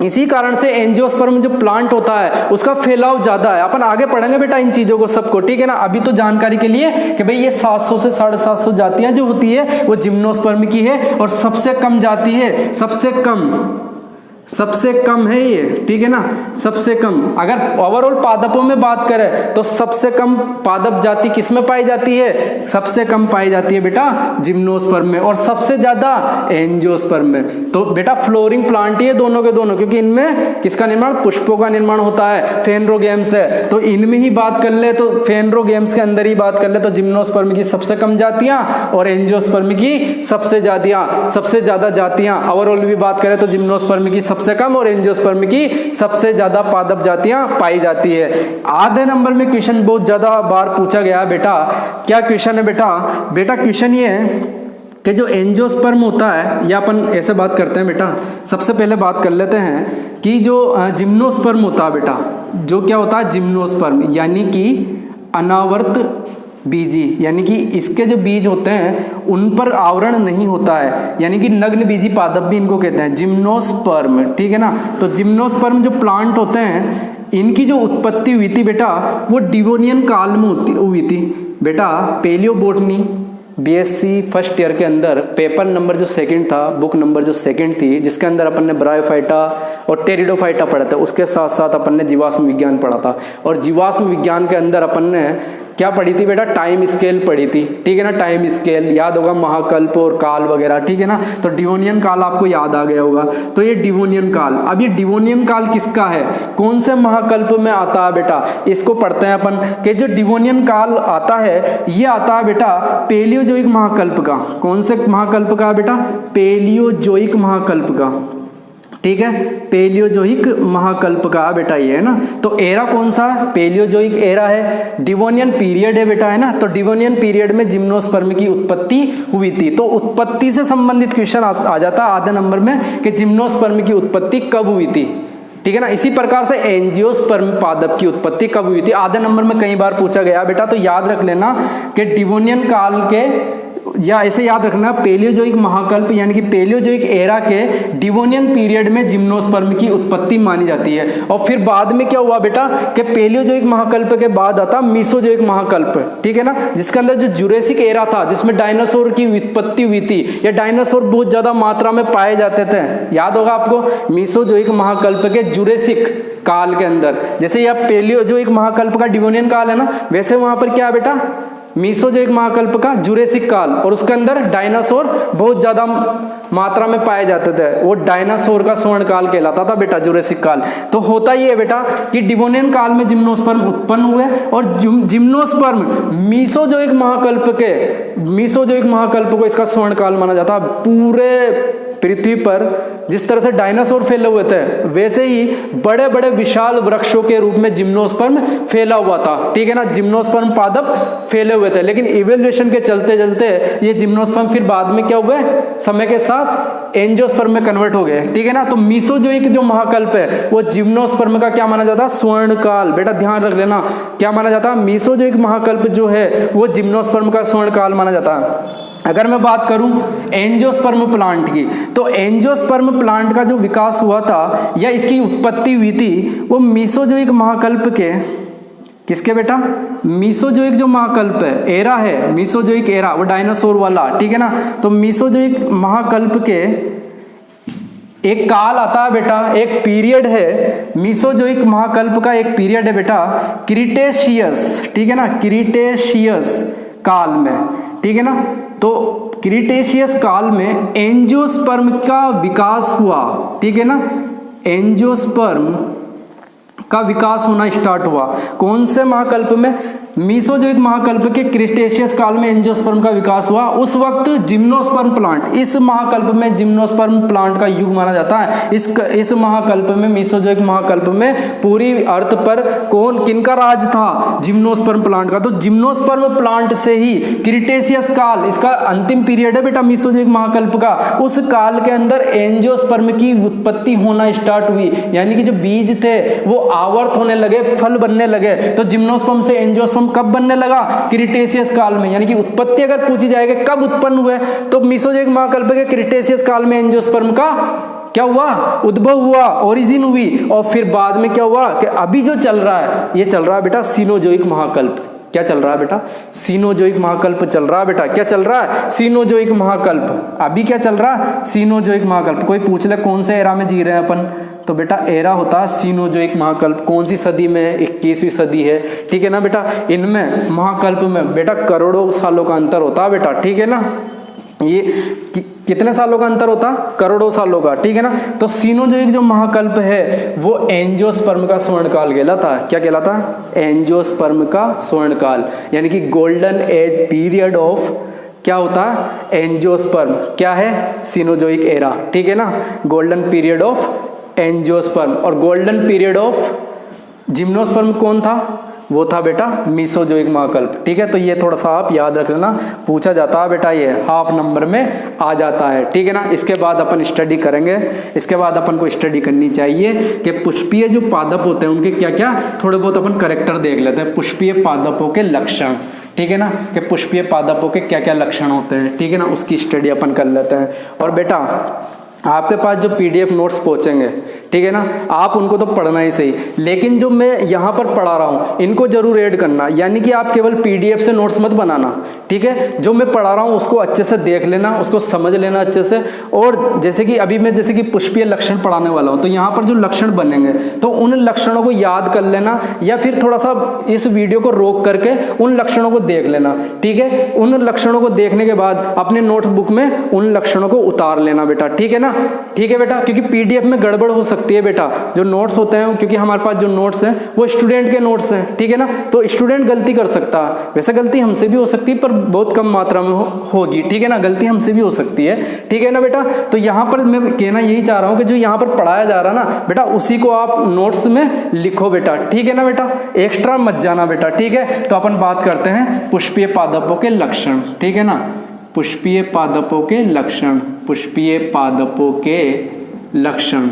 इसी कारण से एंजियोस्पर्म जो प्लांट होता है उसका फैलाव ज्यादा है। अपन आगे पढ़ेंगे बेटा इन चीजों को सबको, ठीक है ना। अभी तो जानकारी के लिए कि भाई ये 700 से 750 जातियां जो होती है वो जिम्नोस्पर्म की है और सबसे कम जाती है, सबसे सबसे कम है ये, ठीक है ना, सबसे कम। अगर ओवरऑल पादपों में बात करें तो सबसे कम पादप जाति किसमें पाई जाती है? सबसे कम पाई जाती है बेटा जिम्नोस्पर्म में, और सबसे ज्यादा एंजियोस्पर्म में। तो बेटा फ्लोरिंग प्लांट ये दोनों के दोनों, क्योंकि इनमें किसका निर्माण? पुष्पों का निर्माण होता है, फेनरोगेम्स है। तो इनमें ही बात कर ले तो फेनरोगेम्स के अंदर ही बात कर ले तो जिम्नोस्पर्म की सबसे कम जातियां और एंजियोस्पर्म की सबसे ज्यादा जातियां। ओवरऑल भी बात करें तो जिम्नोस्पर्म की सबसे कम और एंजियोस्पर्म की सबसे ज्यादा पादप जातियां पाई जाती है। आधे नंबर में क्वेश्चन बहुत ज्यादा बार पूछा गया बेटा। क्या क्वेश्चन है बेटा? बेटा क्वेश्चन ये है कि जो एंजियोस्पर्म होता है, या अपन ऐसे बात करते हैं बेटा, सबसे पहले बात कर लेते हैं कि जो जिम्नोस्पर्म होता है बेटा, जो क्या होता है? जिम्नोस्पर्म यानी कि अनावर्त बीजी, यानी कि इसके जो बीज होते हैं उन पर आवरण नहीं होता है, यानी कि नग्न बीजी पादप भी इनको कहते हैं, जिम्नोस्पर्म, ठीक है ना। तो जिम्नोस्पर्म जो प्लांट होते हैं इनकी जो उत्पत्ति हुई थी बेटा वो डिवोनियन काल में हुई थी बेटा। पेलियोबोटनी बीएससी फर्स्ट ईयर के अंदर पेपर नंबर जो सेकंड था, बुक नंबर जो सेकंड थी, जिसके अंदर अपन ने ब्रायोफाइटा और टेरिडोफाइटा पढ़ा था, उसके साथ साथ अपन ने जीवाश्म विज्ञान पढ़ा था। और जीवाश्म विज्ञान के अंदर अपन ने क्या पढ़ी थी बेटा? टाइम स्केल पढ़ी थी, ठीक है ना। टाइम स्केल याद होगा, महाकल्प और काल वगैरह, ठीक है ना। तो डिवोनियन काल आपको याद आ गया होगा। तो ये डिवोनियन काल, अब ये डिवोनियन काल किसका है? कौन से महाकल्प में आता है बेटा? इसको पढ़ते हैं अपन कि जो डिवोनियन काल आता है ये आता है बेटा पेलियोजोइक महाकल्प का। कौन से महाकल्प का बेटा? पेलियोजोइक महाकल्प का, ठीक है, पेलियोजोइक महाकल्प का बेटा ये है ना। तो एरा कौन सा? पेलियोजोइक एरा है। डिवोनियन पीरियड है बेटा, है ना। तो डिवोनियन पीरियड में जिम्नोस्पर्म की उत्पत्ति हुई थी। तो उत्पत्ति से संबंधित क्वेश्चन आ जाता है आधे नंबर में कि जिम्नोस्पर्म की उत्पत्ति कब हुई थी, ठीक है ना। इसी प्रकार से एंजियोस्पर्म पादप की उत्पत्ति कब हुई थी, आधे नंबर में कई बार पूछा गया बेटा। तो याद रख लेना कि डिवोनियन काल के, या ऐसे याद रखना, पेलियोजोइक महाकल्प यानी कि पेलियोजोइक एरा के डिवोनियन पीरियड में जिम्नोस्पर्म की उत्पत्ति मानी जाती है। और फिर बाद में क्या हुआ बेटा कि पेलियोजोइक महाकल्प के बाद आता मीसोजोइक महाकल्प, ठीक है ना, जिसके अंदर जो जुरेसिक एरा था जिसमें डायनासोर की उत्पत्ति हुई थी, या डायनासोर बहुत ज्यादा मात्रा में पाए जाते थे, याद होगा आपको। मीसोजोइक महाकल्प के जुरेसिक काल के अंदर, जैसे यह पेलियोजोइक महाकल्प का डिवोनियन काल है ना, वैसे वहां पर क्या है बेटा? मीसोजोइक महाकल्प का जुरेसिक काल, और उसके अंदर डायनासोर बहुत ज्यादा मात्रा में पाए जाते थे, वो डायनासोर का स्वर्ण काल कहलाता था बेटा, जुरेसिक काल। तो होता ही है बेटा कि डिवोनियन काल में जिम्नोस्पर्म उत्पन्न हुए, और जिम्नोस्पर्म मीसोजोइक महाकल्प को इसका स्वर्ण काल माना जाता है। पूरे पृथ्वी पर जिस तरह से डायनासोर फैले हुए थे वैसे ही बड़े बड़े विशाल वृक्षों के रूप में जिम्नोस्पर्म फैला हुआ था, ठीक है ना। जिम्नोस्पर्म पादप फैले हुए थे, लेकिन इवोल्यूशन के चलते चलते ये जिम्नोस्पर्म फिर बाद में क्या हुए? समय के साथ एंजियोस्पर्म में कन्वर्ट हो गए, ठीक है ना। तो मीसोजोइक जो महाकल्प है वो जिम्नोस्पर्म का क्या माना जाता है? स्वर्ण काल। बेटा ध्यान रख लेना, क्या माना जाता है? मीसोजोइक महाकल्प जो है वो जिम्नोस्पर्म का स्वर्ण काल माना जाता है। अगर मैं बात करूं एंजियोस्पर्म प्लांट की, तो एंजियोस्पर्म प्लांट का जो विकास हुआ था या इसकी उत्पत्ति हुई थी वो मीसोजोइक महाकल्प के, किसके बेटा? मीसोजोइक जो महाकल्प है, एरा है, मीसोजोइक एरा, वो डायनासोर वाला, ठीक है ना। तो मीसोजोइक महाकल्प के एक काल आता है बेटा, एक पीरियड है, मीसोजोइक महाकल्प का एक पीरियड है बेटा क्रीटेशियस, ठीक है ना, क्रीटेशियस काल में, ठीक है ना। तो क्रीटेशियस काल में एंजियोस्पर्म का विकास हुआ, ठीक है ना। एंजियोस्पर्म का विकास होना स्टार्ट हुआ कौन से महाकल्प में? मीसोजोइक महाकल्प के क्रीटेशियस काल में एंजियोस्पर्म का विकास हुआ। उस वक्त जिम्नोस्पर्म प्लांट, इस महाकल्प में जिम्नोस्पर्म प्लांट का युग माना जाता है। इस महाकल्प में, मीसोजोइक महाकल्प में पूरी अर्थ पर किनका राज था? जिम्नोस्पर्म प्लांट का। तो जिम्नोस्पर्म प्लांट से ही क्रीटेशियस काल, इसका अंतिम पीरियड है बेटा मीसोजोइक महाकल्प का, उस काल के अंदर एंजियोस्पर्म की उत्पत्ति होना स्टार्ट हुई, यानी कि जो बीज थे वो आवर्त होने लगे, फल बनने लगे। तो जिम्नोस्पर्म से एंजियोस्पर्म कब बनने लगा? क्रीटेशियस काल में। यानी कि उत्पत्ति अगर पूछी जाएगी कब उत्पन्न हुए, तो मीसोजोइक महाकल्प के क्रीटेशियस काल में एंजियोस्पर्म का क्या हुआ? उद्भव हुआ, ओरिजिन हुई। और फिर बाद में क्या हुआ कि अभी जो चल रहा है ये चल रहा है बेटा सीनोजोइक महाकल्प, क्या चल रहा है बेटा? सीनोजोइक महाकल्प चल रहा है बेटा। क्या चल रहा है? सीनोजोइक महाकल्प। अभी क्या चल रहा है? सीनोजोइक महाकल्प। कोई पूछ ले कौन से एरा में जी रहे हैं अपन, तो बेटा एरा होता है सीनोजोइक महाकल्प। कौन सी सदी में? 21वीं सदी है, ठीक है ना बेटा। इनमें महाकल्प में बेटा करोड़ों सालों का अंतर होता है बेटा, ठीक है ना। ये कितने सालों का अंतर होता? करोड़ों सालों का, ठीक है ना। तो सीनोजोइक जो महाकल्प है वो एंजियोस्पर्म का स्वर्णकाल कहलाता है। क्या कहलाता है? एंजियोस्पर्म का स्वर्णकाल, यानी कि गोल्डन एज पीरियड ऑफ क्या होता है? एंजियोस्पर्म। क्या है? सीनोजोइक एरा, ठीक है ना। Golden period of angiosperm. और गोल्डन पीरियड ऑफ जिम्नोस्पर्म कौन था? वो था बेटा मीसोजोइक महाकल्प, ठीक है। तो ये थोड़ा सा आप याद रख लेना, पूछा जाता है बेटा, ये हाफ नंबर में आ जाता है, ठीक है ना। इसके बाद अपन स्टडी करेंगे। इसके बाद अपन को स्टडी करनी चाहिए कि पुष्पीय जो पादप होते हैं उनके क्या क्या थोड़े बहुत अपन कैरेक्टर देख लेते हैं। पुष्पीय पादपों के लक्षण, ठीक है ना, कि पुष्पीय पादपों के क्या क्या लक्षण होते हैं, ठीक है ना, उसकी स्टडी अपन कर लेते हैं। और बेटा आपके पास जो पीडीएफ नोट्स पहुंचेंगे, ठीक है ना, आप उनको तो पढ़ना ही सही, लेकिन जो मैं यहाँ पर पढ़ा रहा हूँ इनको जरूर ऐड करना। यानी कि आप केवल पीडीएफ से नोट्स मत बनाना, ठीक है। जो मैं पढ़ा रहा हूँ उसको अच्छे से देख लेना, उसको समझ लेना अच्छे से। और जैसे कि अभी मैं जैसे कि पुष्पीय लक्षण पढ़ाने वाला हूँ, तो यहाँ पर जो लक्षण बनेंगे तो उन लक्षणों को याद कर लेना, या फिर थोड़ा सा इस वीडियो को रोक करके उन लक्षणों को देख लेना, ठीक है। उन लक्षणों को देखने के बाद अपने नोटबुक में उन लक्षणों को उतार लेना बेटा, ठीक है ना। ठीक है बेटा, क्योंकि पीडीएफ में गड़बड़ हो सकती है बेटा। जो नोट्स होते हैं, क्योंकि हमारे पास जो नोट्स हैं वो स्टूडेंट के नोट्स हैं, ठीक है ना, तो स्टूडेंट गलती कर सकता है। वैसे गलती हमसे भी हो सकती है पर बहुत कम मात्रा में होगी, ठीक है ना। गलती हमसे भी हो सकती है, ठीक है ना बेटा। तो यहाँ पर मैं कहना यही चाह रहा हूँ कि जो यहाँ पर पढ़ाया जा रहा है ना बेटा, उसी को आप नोट्स में लिखो बेटा, ठीक है ना बेटा, एक्स्ट्रा मत जाना बेटा, ठीक है। तो अपन बात करते हैं पुष्पीय पादपों के लक्षण, ठीक है ना। पुष्पीय पादपों के लक्षण, पुष्पीय पादपों के लक्षण।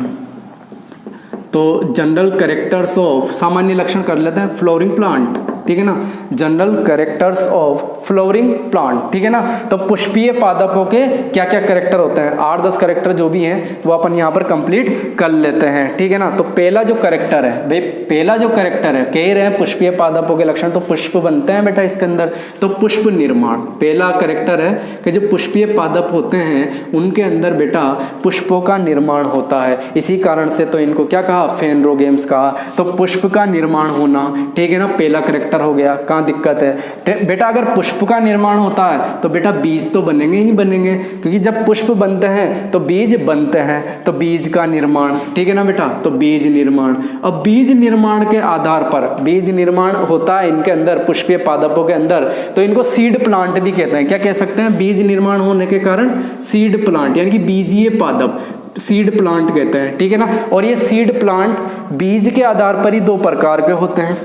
तो जनरल कैरेक्टर्स ऑफ, सामान्य लक्षण कर लेते हैं, फ्लोरिंग प्लांट, ठीक है ना। General characters of flowering plant, ठीक है ना। तो पुष्पीय पादपों के क्या क्या कैरेक्टर होते हैं, 8-10 कैरेक्टर जो भी हैं वो अपन यहाँ पर कंप्लीट कर लेते हैं, ठीक है ना। तो पहला जो कैरेक्टर है भाई, पहला जो कैरेक्टर है, कह रहे हैं पुष्पीय पादपों के लक्षण, तो पुष्प बनते हैं बेटा इसके अंदर। तो पुष्प निर्माण पहला कैरेक्टर है कि जो पुष्पीय पादप होते हैं उनके अंदर बेटा पुष्पों का निर्माण होता है। इसी कारण से तो इनको क्या कहा, फेनरोगेम्स कहा। तो पुष्प का निर्माण होना, ठीक है ना, पहला कैरेक्टर हो गया। कहाँ दिक्कत है बेटा? अगर पुष्प का निर्माण होता है तो बेटा बीज तो बनेंगे ही बनेंगे, क्योंकि जब पुष्प बनते हैं तो बीज बनते हैं, तो बीज का निर्माण, ठीक है ना बेटा। तो बीज निर्माण, अब बीज निर्माण के आधार पर बीज निर्माण होता है इनके अंदर, पुष्पीय पादपों के अंदर, तो इनको सीड प्लांट भी कहते हैं। क्या कह सकते हैं? बीज निर्माण होने के कारण सीड प्लांट, यानी कि बीजीय पादप, सीड प्लांट कहते हैं, ठीक है ना। और ये सीड प्लांट बीज के आधार पर ही 2 प्रकार के होते हैं।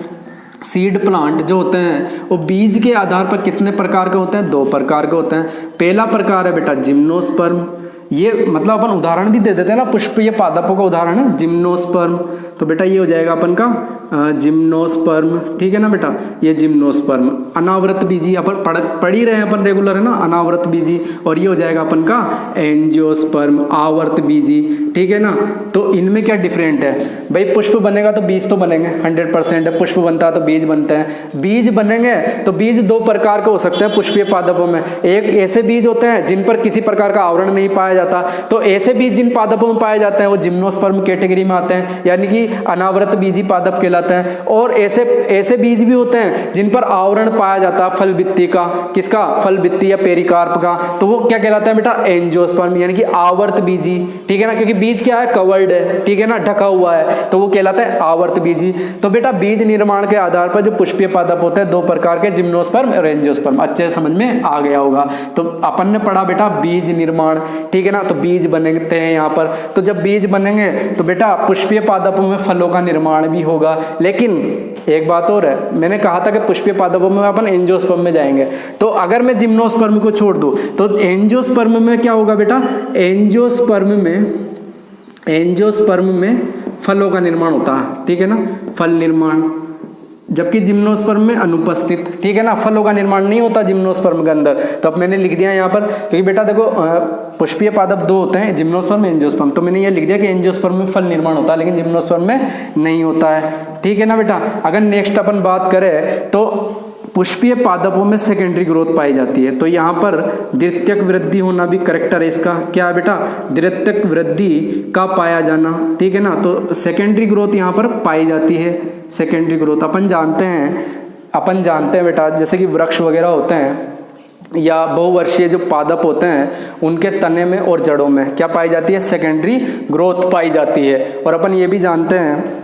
सीड प्लांट जो होते हैं वो बीज के आधार पर कितने प्रकार के होते हैं? 2 प्रकार के होते हैं। पहला प्रकार है बेटा जिम्नोस्पर्म, ये मतलब अपन उदाहरण भी दे देते हैं ना, पुष्पीय पादपों का उदाहरण है जिम्नोस्पर्म। तो बेटा ये हो जाएगा अपन का जिम्नोस्पर्म, ठीक है ना बेटा, ये जिम्नोस्पर्म। अनावृत बीजी अपन पढ़ ही रहे हैं अपन रेगुलर, है ना, अनावृत बीजी। और ये हो जाएगा अपन का एंजियोस्पर्म, आवर्त बीजी, ठीक है ना। तो इनमें क्या डिफरेंट है भाई? पुष्प बनेगा तो बीज तो बनेंगे, 100% है। पुष्प बनता है तो बीज बनते हैं। बीज बनेंगे तो बीज 2 प्रकार के हो सकते हैं पुष्पीय पादपों में। एक ऐसे बीज होते हैं जिन पर किसी प्रकार का आवरण नहीं पाया जाता, तो ऐसे बीज जिन पादपों में पाए जाते हैं वो जिम्नोस्पर्म कैटेगरी में आते हैं, यानी कि अनावृत बीजी पादप कहलाते हैं। और ऐसे बीज भी होते हैं जिन पर आवरण पाया जाता है फल भित्ति का, किसका? फल भित्ति या पेरिकार्प का, तो वो क्या कहलाता है बेटा? एंजियोस्पर्म, यानी कि आवर्त बीजी, ठीक है ना, क्योंकि बीज क्या है? कवर्ड है, ठीक है ना, ढका हुआ है, तो वो कहलाता है आवर्त बीजी। तो बेटा बीज निर्माण के आधार पर जो पुष्पीय पादप होते हैं 2 प्रकार के, जिम्नोस्पर्म और एंजियोस्पर्म। अच्छे समझ में आ गया होगा। तो अपन ने पढ़ा बेटा बीज निर्माण, ठीक है ना, तो बीज बनते हैं यहाँ पर। तो जब बीज बनेंगे तो बेटा पुष्पीय पादपों में फलों का निर्माण भी होगा। लेकिन एक बात और है, मैंने कहा था कि पुष्पीय पादपों में अपन एंजियोस्पर्म में जाएंगे, तो अगर मैं जिम्नोस्पर्म को छोड़ दूं तो एंजियोस्पर्म में क्या होगा बेटा? एंजियोस्पर्म में फलों का निर्माण होता है, ठीक है ना, फल निर्माण। जबकि जिम्नोस्पर्म में अनुपस्थित, ठीक है ना, फलों का निर्माण नहीं होता जिम्नोस्पर्म के अंदर। तो अब मैंने लिख दिया यहाँ पर, क्योंकि बेटा देखो पुष्पीय पादप 2 होते हैं, जिम्नोस्पर्म एंजियोस्पर्म, तो मैंने ये लिख दिया कि एंजियोस्पर्म में फल निर्माण होता है लेकिन जिम्नोस्पर्म में नहीं होता है, ठीक है ना बेटा। अगर नेक्स्ट अपन बात करें तो पुष्पीय पादपों में सेकेंडरी ग्रोथ पाई जाती है। तो यहाँ पर द्वितीयक वृद्धि होना भी करेक्टर है इसका। क्या है बेटा? द्वितीयक वृद्धि का पाया जाना, ठीक है ना। तो सेकेंडरी ग्रोथ यहाँ पर पाई जाती है। सेकेंडरी ग्रोथ अपन जानते हैं बेटा, जैसे कि वृक्ष वगैरह होते हैं या बहुवर्षीय जो पादप होते हैं उनके तने में और जड़ों में क्या पाई जाती है? सेकेंडरी ग्रोथ पाई जाती है। और अपन ये भी जानते हैं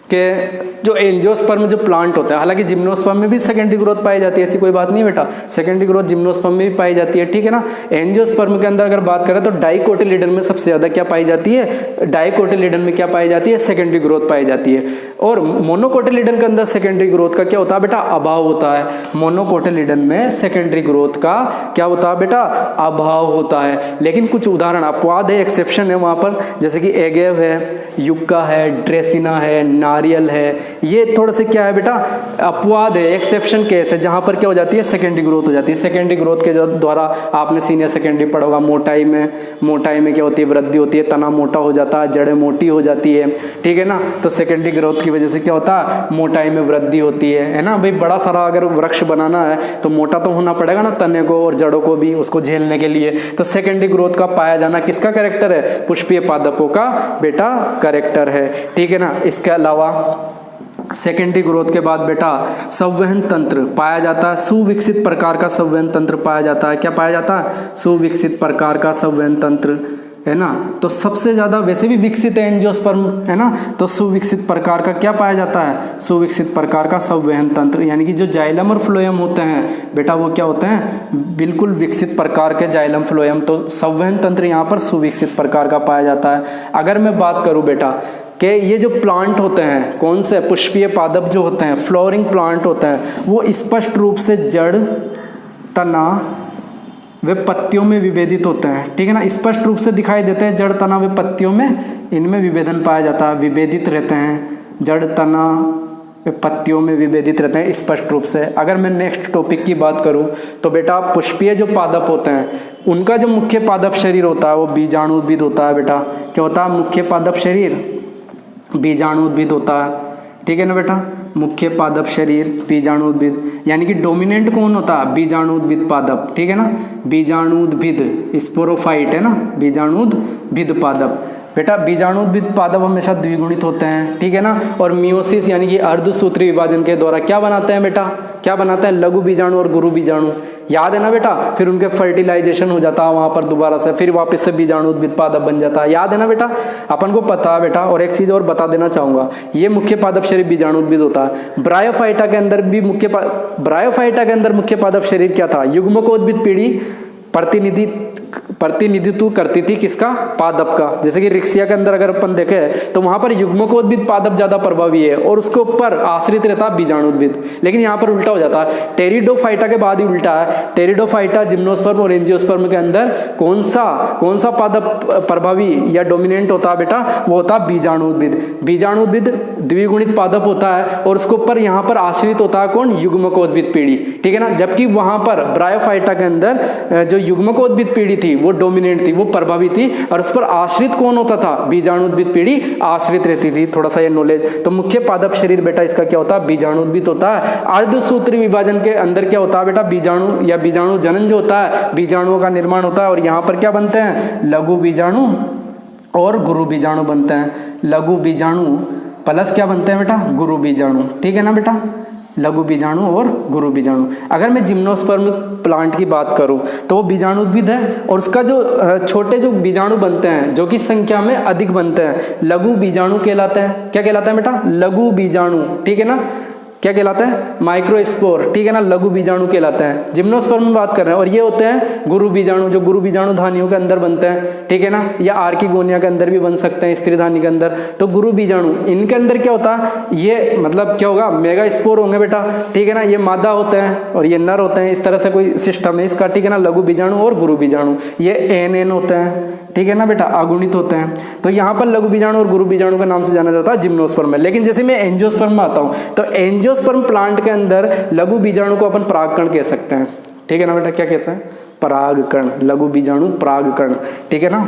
कि जो एंजियोस्पर्म जो प्लांट होता है, हालांकि जिम्नोस्पर्म में भी सेकेंडरी ग्रोथ पाई जाती है, ऐसी कोई बात नहीं बेटा, सेकेंडरी ग्रोथ जिम्नोस्पर्म में भी पाई जाती है, ठीक है ना। एंजियोस्पर्म के अंदर अगर बात करें तो डाइकोटिलीडन में सबसे ज्यादा क्या पाई जाती है? डाइकोटिलीडन में क्या पाई जाती है? सेकेंडरी ग्रोथ पाई जाती है। और मोनोकोटिलीडन के अंदर सेकेंडरी ग्रोथ का क्या होता है बेटा? अभाव होता है। मोनोकोटिलीडन में सेकेंडरी ग्रोथ का क्या होता है बेटा? अभाव होता है। लेकिन कुछ उदाहरण अपवाद है, एक्सेप्शन है वहां पर, जैसे कि एगेव है, युक्का है, ड्रेसिना है, नारियल है, ये थोड़ा से क्या है बेटा? अपवाद है, एक्सेप्शन केस है, जहां पर क्या हो जाती है? सेकेंडरी ग्रोथ हो जाती है। सेकेंडरी ग्रोथ के द्वारा आपने सीनियर सेकेंडरी पढ़ा होगा, मोटाई में क्या होती है? वृद्धि होती है, तना मोटा हो जाता है, जड़ें मोटी हो जाती है, ठीक है ना। तो सेकेंडरी ग्रोथ की वजह से क्या होता है? मोटाई में वृद्धि होती है ना। भाई बड़ा सारा अगर वृक्ष बनाना है तो मोटा तो होना पड़ेगा ना, तने को और जड़ों को भी, उसको झेलने के लिए। तो सेकेंडरी ग्रोथ का पाया जाना किसका कैरेक्टर है? पुष्पीय पादपों का बेटा कैरेक्टर है, ठीक है ना। इसके अलावा सेकेंडरी ग्रोथ के बाद बेटा संवहन तंत्र पाया जाता है, सुविकसित प्रकार का संवहन तंत्र पाया जाता है। क्या पाया जाता है? सुविकसित प्रकार का संवहन तंत्र, है ना। तो सबसे ज्यादा वैसे भी विकसित है एंजियोस्पर्म, है ना। तो सुविकसित प्रकार का क्या पाया जाता है? सुविकसित प्रकार का संवहन तंत्र, यानी कि जो जाइलम और फ्लोएम होते हैं बेटा वो क्या होते हैं? बिल्कुल विकसित प्रकार के जाइलम फ्लोएम। तो संवहन तंत्र यहाँ पर सुविकसित प्रकार का पाया जाता है। अगर मैं बात करूं बेटा कि ये जो प्लांट होते हैं, कौन से? पुष्पीय पादप जो होते हैं, फ्लोरिंग प्लांट होते हैं, वो स्पष्ट रूप से जड़, तना वे पत्तियों में विभेदित होते हैं, ठीक है ना। स्पष्ट रूप से दिखाई देते हैं जड़, तना वे पत्तियों में, इनमें विभेदन पाया जाता है, विभेदित रहते हैं, जड़, तना वे पत्तियों में विभेदित रहते हैं स्पष्ट रूप से। अगर मैं नेक्स्ट टॉपिक की बात करूं तो बेटा पुष्पीय जो पादप होते हैं उनका जो मुख्य पादप शरीर होता है वो बीजाणुद्भिद होता है बेटा। क्या होता है? मुख्य पादप शरीर बीजाणुद्भिद होता है, ठीक है ना बेटा। मुख्य पादप शरीर बीजाणुद्भिद, यानी कि डोमिनेंट कौन होता है? बीजाणुद्भिद पादप, ठीक है ना। बीजाणुद्भिद स्पोरोफाइट है ना, बीजाणुद्भिद पादप। बेटा बीजाणुद्भिद पादप हमेशा द्विगुणित होते हैं, ठीक है ना। और मियोसिस यानी कि अर्धसूत्री विभाजन के द्वारा क्या बनाते हैं बेटा? क्या बनाते हैं? लघु बीजाणु और गुरु बीजाणु, याद है ना बेटा। फिर उनके फर्टिलाइजेशन हो जाता है वहां पर दोबारा से, फिर वापस से बीजाणुद्भिद पादप बन जाता है, याद है ना बेटा। अपन को पता है बेटा। और एक चीज और बता देना चाहूंगा, ये मुख्य पादप शरीर बीजाणुद्भिद होता है। ब्रायोफाइटा के अंदर भी ब्रायोफाइटा के अंदर मुख्य पादप शरीर क्या था? युग्मकोद्भिद पीढ़ी प्रतिनिधित्व करती थी किसका? पादप का। जैसे कि रिक्सिया के अंदर अगर अपन देखें तो वहां पर युग्मकोद्भिद पादप ज्यादा प्रभावी है और उसके ऊपर आश्रित रहता बीजाणुद्भिद। लेकिन यहाँ पर उल्टा हो जाता है, टेरिडोफाइटा के बाद ही उल्टा है। टेरिडोफाइटा, जिम्नोस्पर्म और एंजियोस्पर्म के अंदर कौन सा पादप प्रभावी या डोमिनेंट होता है बेटा? वो होता है बीजाणुद्भिद। बीजाणुद्भिद द्विगुणित पादप होता है और उसके ऊपर यहाँ पर आश्रित होता है कौन? युग्मकोद्भिद पीढ़ी, ठीक है ना। जबकि वहां पर ब्रायोफाइटा के अंदर जो युग्मकोद्भिद पीढ़ी थी वो डोमिनेंट थी, वो प्रभावी थी, और उस पर आश्रित कौन होता था? बीजाणुद्भिद पीढ़ी आश्रित रहती थी। थोड़ा सा ये नॉलेज। तो मुख्य पादप शरीर बेटा इसका क्या होता है? बीजाणुद्भिद होता है। अर्धसूत्री विभाजन के अंदर क्या होता है बेटा? बीजाणु या बीजाणु जनन जो होता है, बीजाणुओं का निर्माण होता है। और यहाँ पर क्या बनते हैं? लघु बीजाणु और गुरु बीजाणु बनते हैं। लघु बीजाणु प्लस क्या बनते हैं बेटा? गुरु बीजाणु, ठीक है ना बेटा। लघु बीजाणु और गुरु बीजाणु। अगर मैं जिम्नोस्पर्म प्लांट की बात करूं तो वो बीजाणुद्भिद है और उसका जो छोटे जो बीजाणु बनते हैं जो कि संख्या में अधिक बनते हैं, लघु बीजाणु कहलाते हैं। क्या कहलाता है बेटा? लघु बीजाणु, ठीक है ना। क्या कहलाता है? माइक्रोस्पोर, ठीक है ना। लघु बीजाणु कहलाते हैं। जिम्नोस्पर्म में बात कर रहे हैं। और ये होते हैं गुरु बीजाणु, जो गुरु बीजाणु धानियों के अंदर बनते हैं, ठीक है ना। या आर्किगोनिया के अंदर भी बन सकते हैं, स्त्री धानी के अंदर। तो गुरु बीजाणु इनके अंदर क्या होता है? ये मतलब क्या होगा? मेगा स्पोर होंगे बेटा, ठीक है ना। ये मादा होते हैं और ये नर होते हैं, इस तरह से कोई सिस्टम है इसका, ठीक है ना। लघु बीजाणु और गुरु बीजाणु ये एन होते हैं, ठीक है ना बेटा, अगुणित होते हैं। तो यहाँ पर लघु बीजाणु और गुरु बीजाणु के नाम से जाना जाता है जिम्नोस्पर्म में। लेकिन जैसे मैं एंजियोस्पर्म में आता हूँ तो एंजियोस्पर्म प्लांट के अंदर लघु बीजाणु को अपन परागकण कह सकते हैं, ठीक है ना बेटा। क्या कहते हैं? परागकण, लघु बीजाणु परागकण, ठीक है ना।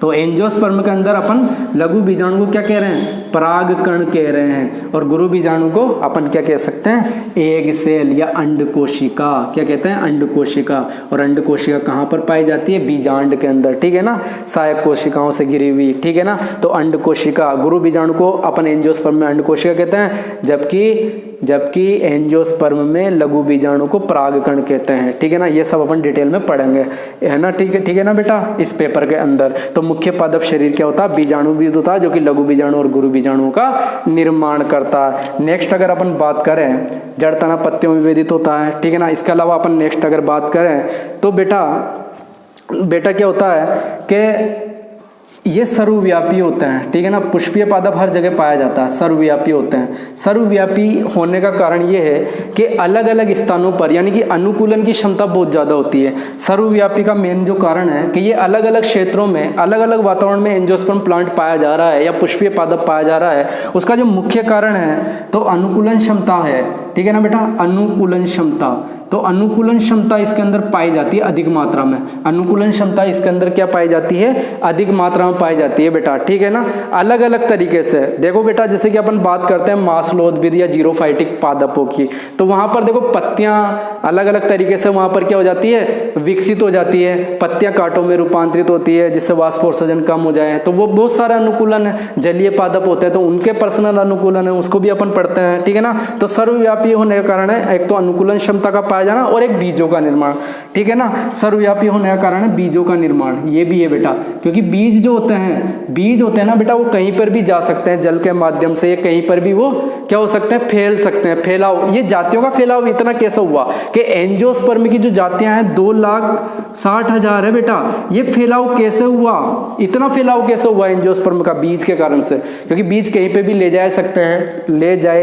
तो एंजियोस्पर्म के अंदर अपन लघु बीजाणु को क्या कह रहे हैं, परागकण कह रहे हैं, और गुरु बीजाणु को अपन क्या कह सकते हैं, एग सेल या अंड कोशिका। क्या कहते हैं, अंड कोशिका। और अंड कोशिका कहाँ पर पाई जाती है, बीजांड के अंदर, ठीक है ना, सहायक कोशिकाओं से घिरी हुई, ठीक है ना। तो अंड कोशिका, गुरु बीजाणु को अपन एंजियोस्पर्म में अंड कोशिका कहते हैं, जबकि एंजियोस्पर्म में लघु बीजाणु को परागकण कहते हैं, ठीक है ना। ये सब अपन डिटेल में पढ़ेंगे, है ना, ठीक है ना बेटा, इस पेपर के अंदर। तो मुख्य पादप शरीर क्या होता है, बीजाणु बीज होता है, जो कि लघु बीजाणु और गुरु बीजाणुओं का निर्माण करता है। नेक्स्ट अगर अपन बात करें, जड़ तना पत्तियों में विभेदित होता है, ठीक है ना। इसके अलावा अपन नेक्स्ट अगर बात करें तो बेटा क्या होता है कि ये सर्वव्यापी होते हैं, ठीक है ना। पुष्पीय पादप हर जगह पाया जाता है, सर्वव्यापी होते हैं। सर्वव्यापी होने का कारण ये है कि अलग अलग स्थानों पर, यानी कि अनुकूलन की क्षमता बहुत ज़्यादा होती है। सर्वव्यापी का मेन जो कारण है कि ये अलग अलग क्षेत्रों में, अलग अलग वातावरण में एंजियोस्पर्म प्लांट पाया जा रहा है या पुष्पीय पादप पाया जा रहा है, उसका जो मुख्य कारण है तो अनुकूलन क्षमता है, ठीक है ना बेटा, अनुकूलन क्षमता। तो अनुकूलन क्षमता इसके अंदर पाई जाती है अधिक मात्रा में। अनुकूलन क्षमता इसके अंदर क्या पाई जाती है, अधिक मात्रा में पाई जाती है बेटा, ठीक है ना। अलग अलग तरीके से देखो बेटा, जैसे कि अपन बात करते हैं मासलोद्भिद या जीरोफाइटिक पादपों की, तो वहां पर देखो पत्तियां अलग अलग तरीके से वहां पर क्या हो जाती है, विकसित हो जाती है, पत्तियां कांटों में रूपांतरित होती है, जिससे वाष्पोत्सर्जन कम हो जाए। तो वो बहुत सारे अनुकूलन है, जलीय पादप होते हैं तो उनके पर्सनल अनुकूलन है, उसको भी अपन पढ़ते हैं, ठीक है ना। तो सर्वव्यापी होने का कारण है एक तो अनुकूलन क्षमता का पाया जाना और एक बीजों का निर्माण, ठीक है ना। सर्वव्यापी होने का कारण है बीजों का निर्माण, ये भी है बेटा, क्योंकि बीज जो होते हैं ना बेटा, वो कहीं पर भी जा सकते हैं जल के माध्यम से, कहीं पर भी वो क्या हो सकते हैं, फैल सकते हैं। फैलाव, ये जातियों का फैलाव इतना कैसे हुआ कि एंजियोस्पर्म की जो जातियां हैं 2,60,000 है बेटा, ये फैलाव कैसे हुआ, इतना फैलाव कैसे हुआ एंजियोस्पर्म का, बीज के कारण से। क्योंकि बीज कहीं पे भी ले जाए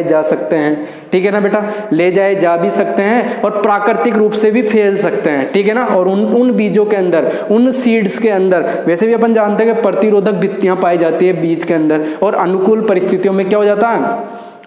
जा सकते हैं, ठीक है ना बेटा, ले जाए जा भी सकते हैं और प्राकृतिक रूप से भी फैल सकते हैं, ठीक है ना। और उन बीजों के अंदर, उन सीड्स के अंदर वैसे भी अपन जानते हैं कि प्रतिरोधक भित्तियां पाई जाती है बीज के अंदर, और अनुकूल परिस्थितियों में क्या हो जाता है,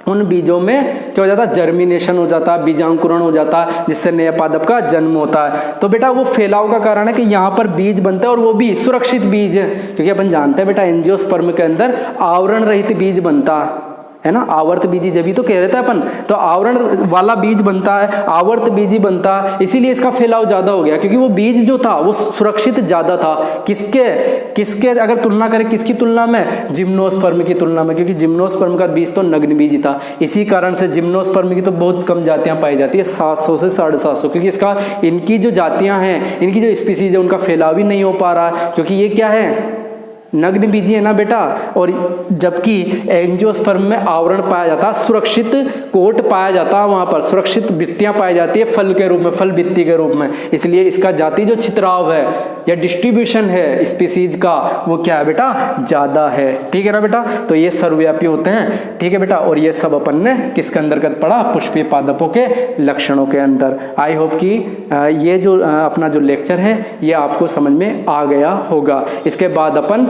उन बीजों में क्या हो जाता है, जर्मिनेशन हो जाता है, बीजांकुरण हो जाता है, जिससे नए पादप का जन्म होता है। तो बेटा वो फैलाव का कारण है कि यहाँ पर बीज बनता है और वो भी सुरक्षित बीज है, क्योंकि अपन जानते हैं बेटा एंजियोस्पर्म के अंदर आवरण रहित बीज बनता है ना, आवर्त बीजी जब ही तो कह रहे थे अपन, तो आवरण वाला बीज बनता है, आवर्त बीजी बनता है, इसीलिए इसका फैलाव ज्यादा हो गया, क्योंकि वो बीज जो था वो सुरक्षित ज्यादा था। किसके अगर तुलना करें, किसकी तुलना में, जिम्नोस्पर्म की तुलना में, क्योंकि जिम्नोस्पर्म का बीज तो नग्न बीज था। इसी कारण से जिम्नोस्पर्म की तो बहुत कम जातियां पाई जाती है, 700 से 750, क्योंकि इनकी जो जातियां हैं, इनकी जो स्पीसीज है, उनका फैलाव ही नहीं हो पा रहा है, क्योंकि ये क्या है, नग्न बीजी है ना बेटा। और जबकि एंजियोस्पर्म में आवरण पाया जाता है, सुरक्षित कोट पाया जाता है, वहां पर सुरक्षित भित्तियां पाई जाती है फल के रूप में, फल भित्ति के रूप में, इसलिए इसका जाति जो छितराव है या डिस्ट्रीब्यूशन है स्पीसीज का, वो क्या है बेटा, ज्यादा है, ठीक है ना बेटा। तो ये सर्वव्यापी होते हैं, ठीक है बेटा। और ये सब अपन ने किसके अंतर्गत पढ़ा, पुष्पीय पादपों के लक्षणों के अंदर। आई होप कि ये जो अपना जो लेक्चर है ये आपको समझ में आ गया होगा। इसके बाद अपन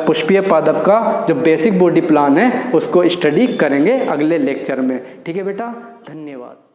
पुष्पीय पादप का जो बेसिक बॉडी प्लान है उसको स्टडी करेंगे अगले लेक्चर में, ठीक है बेटा। धन्यवाद।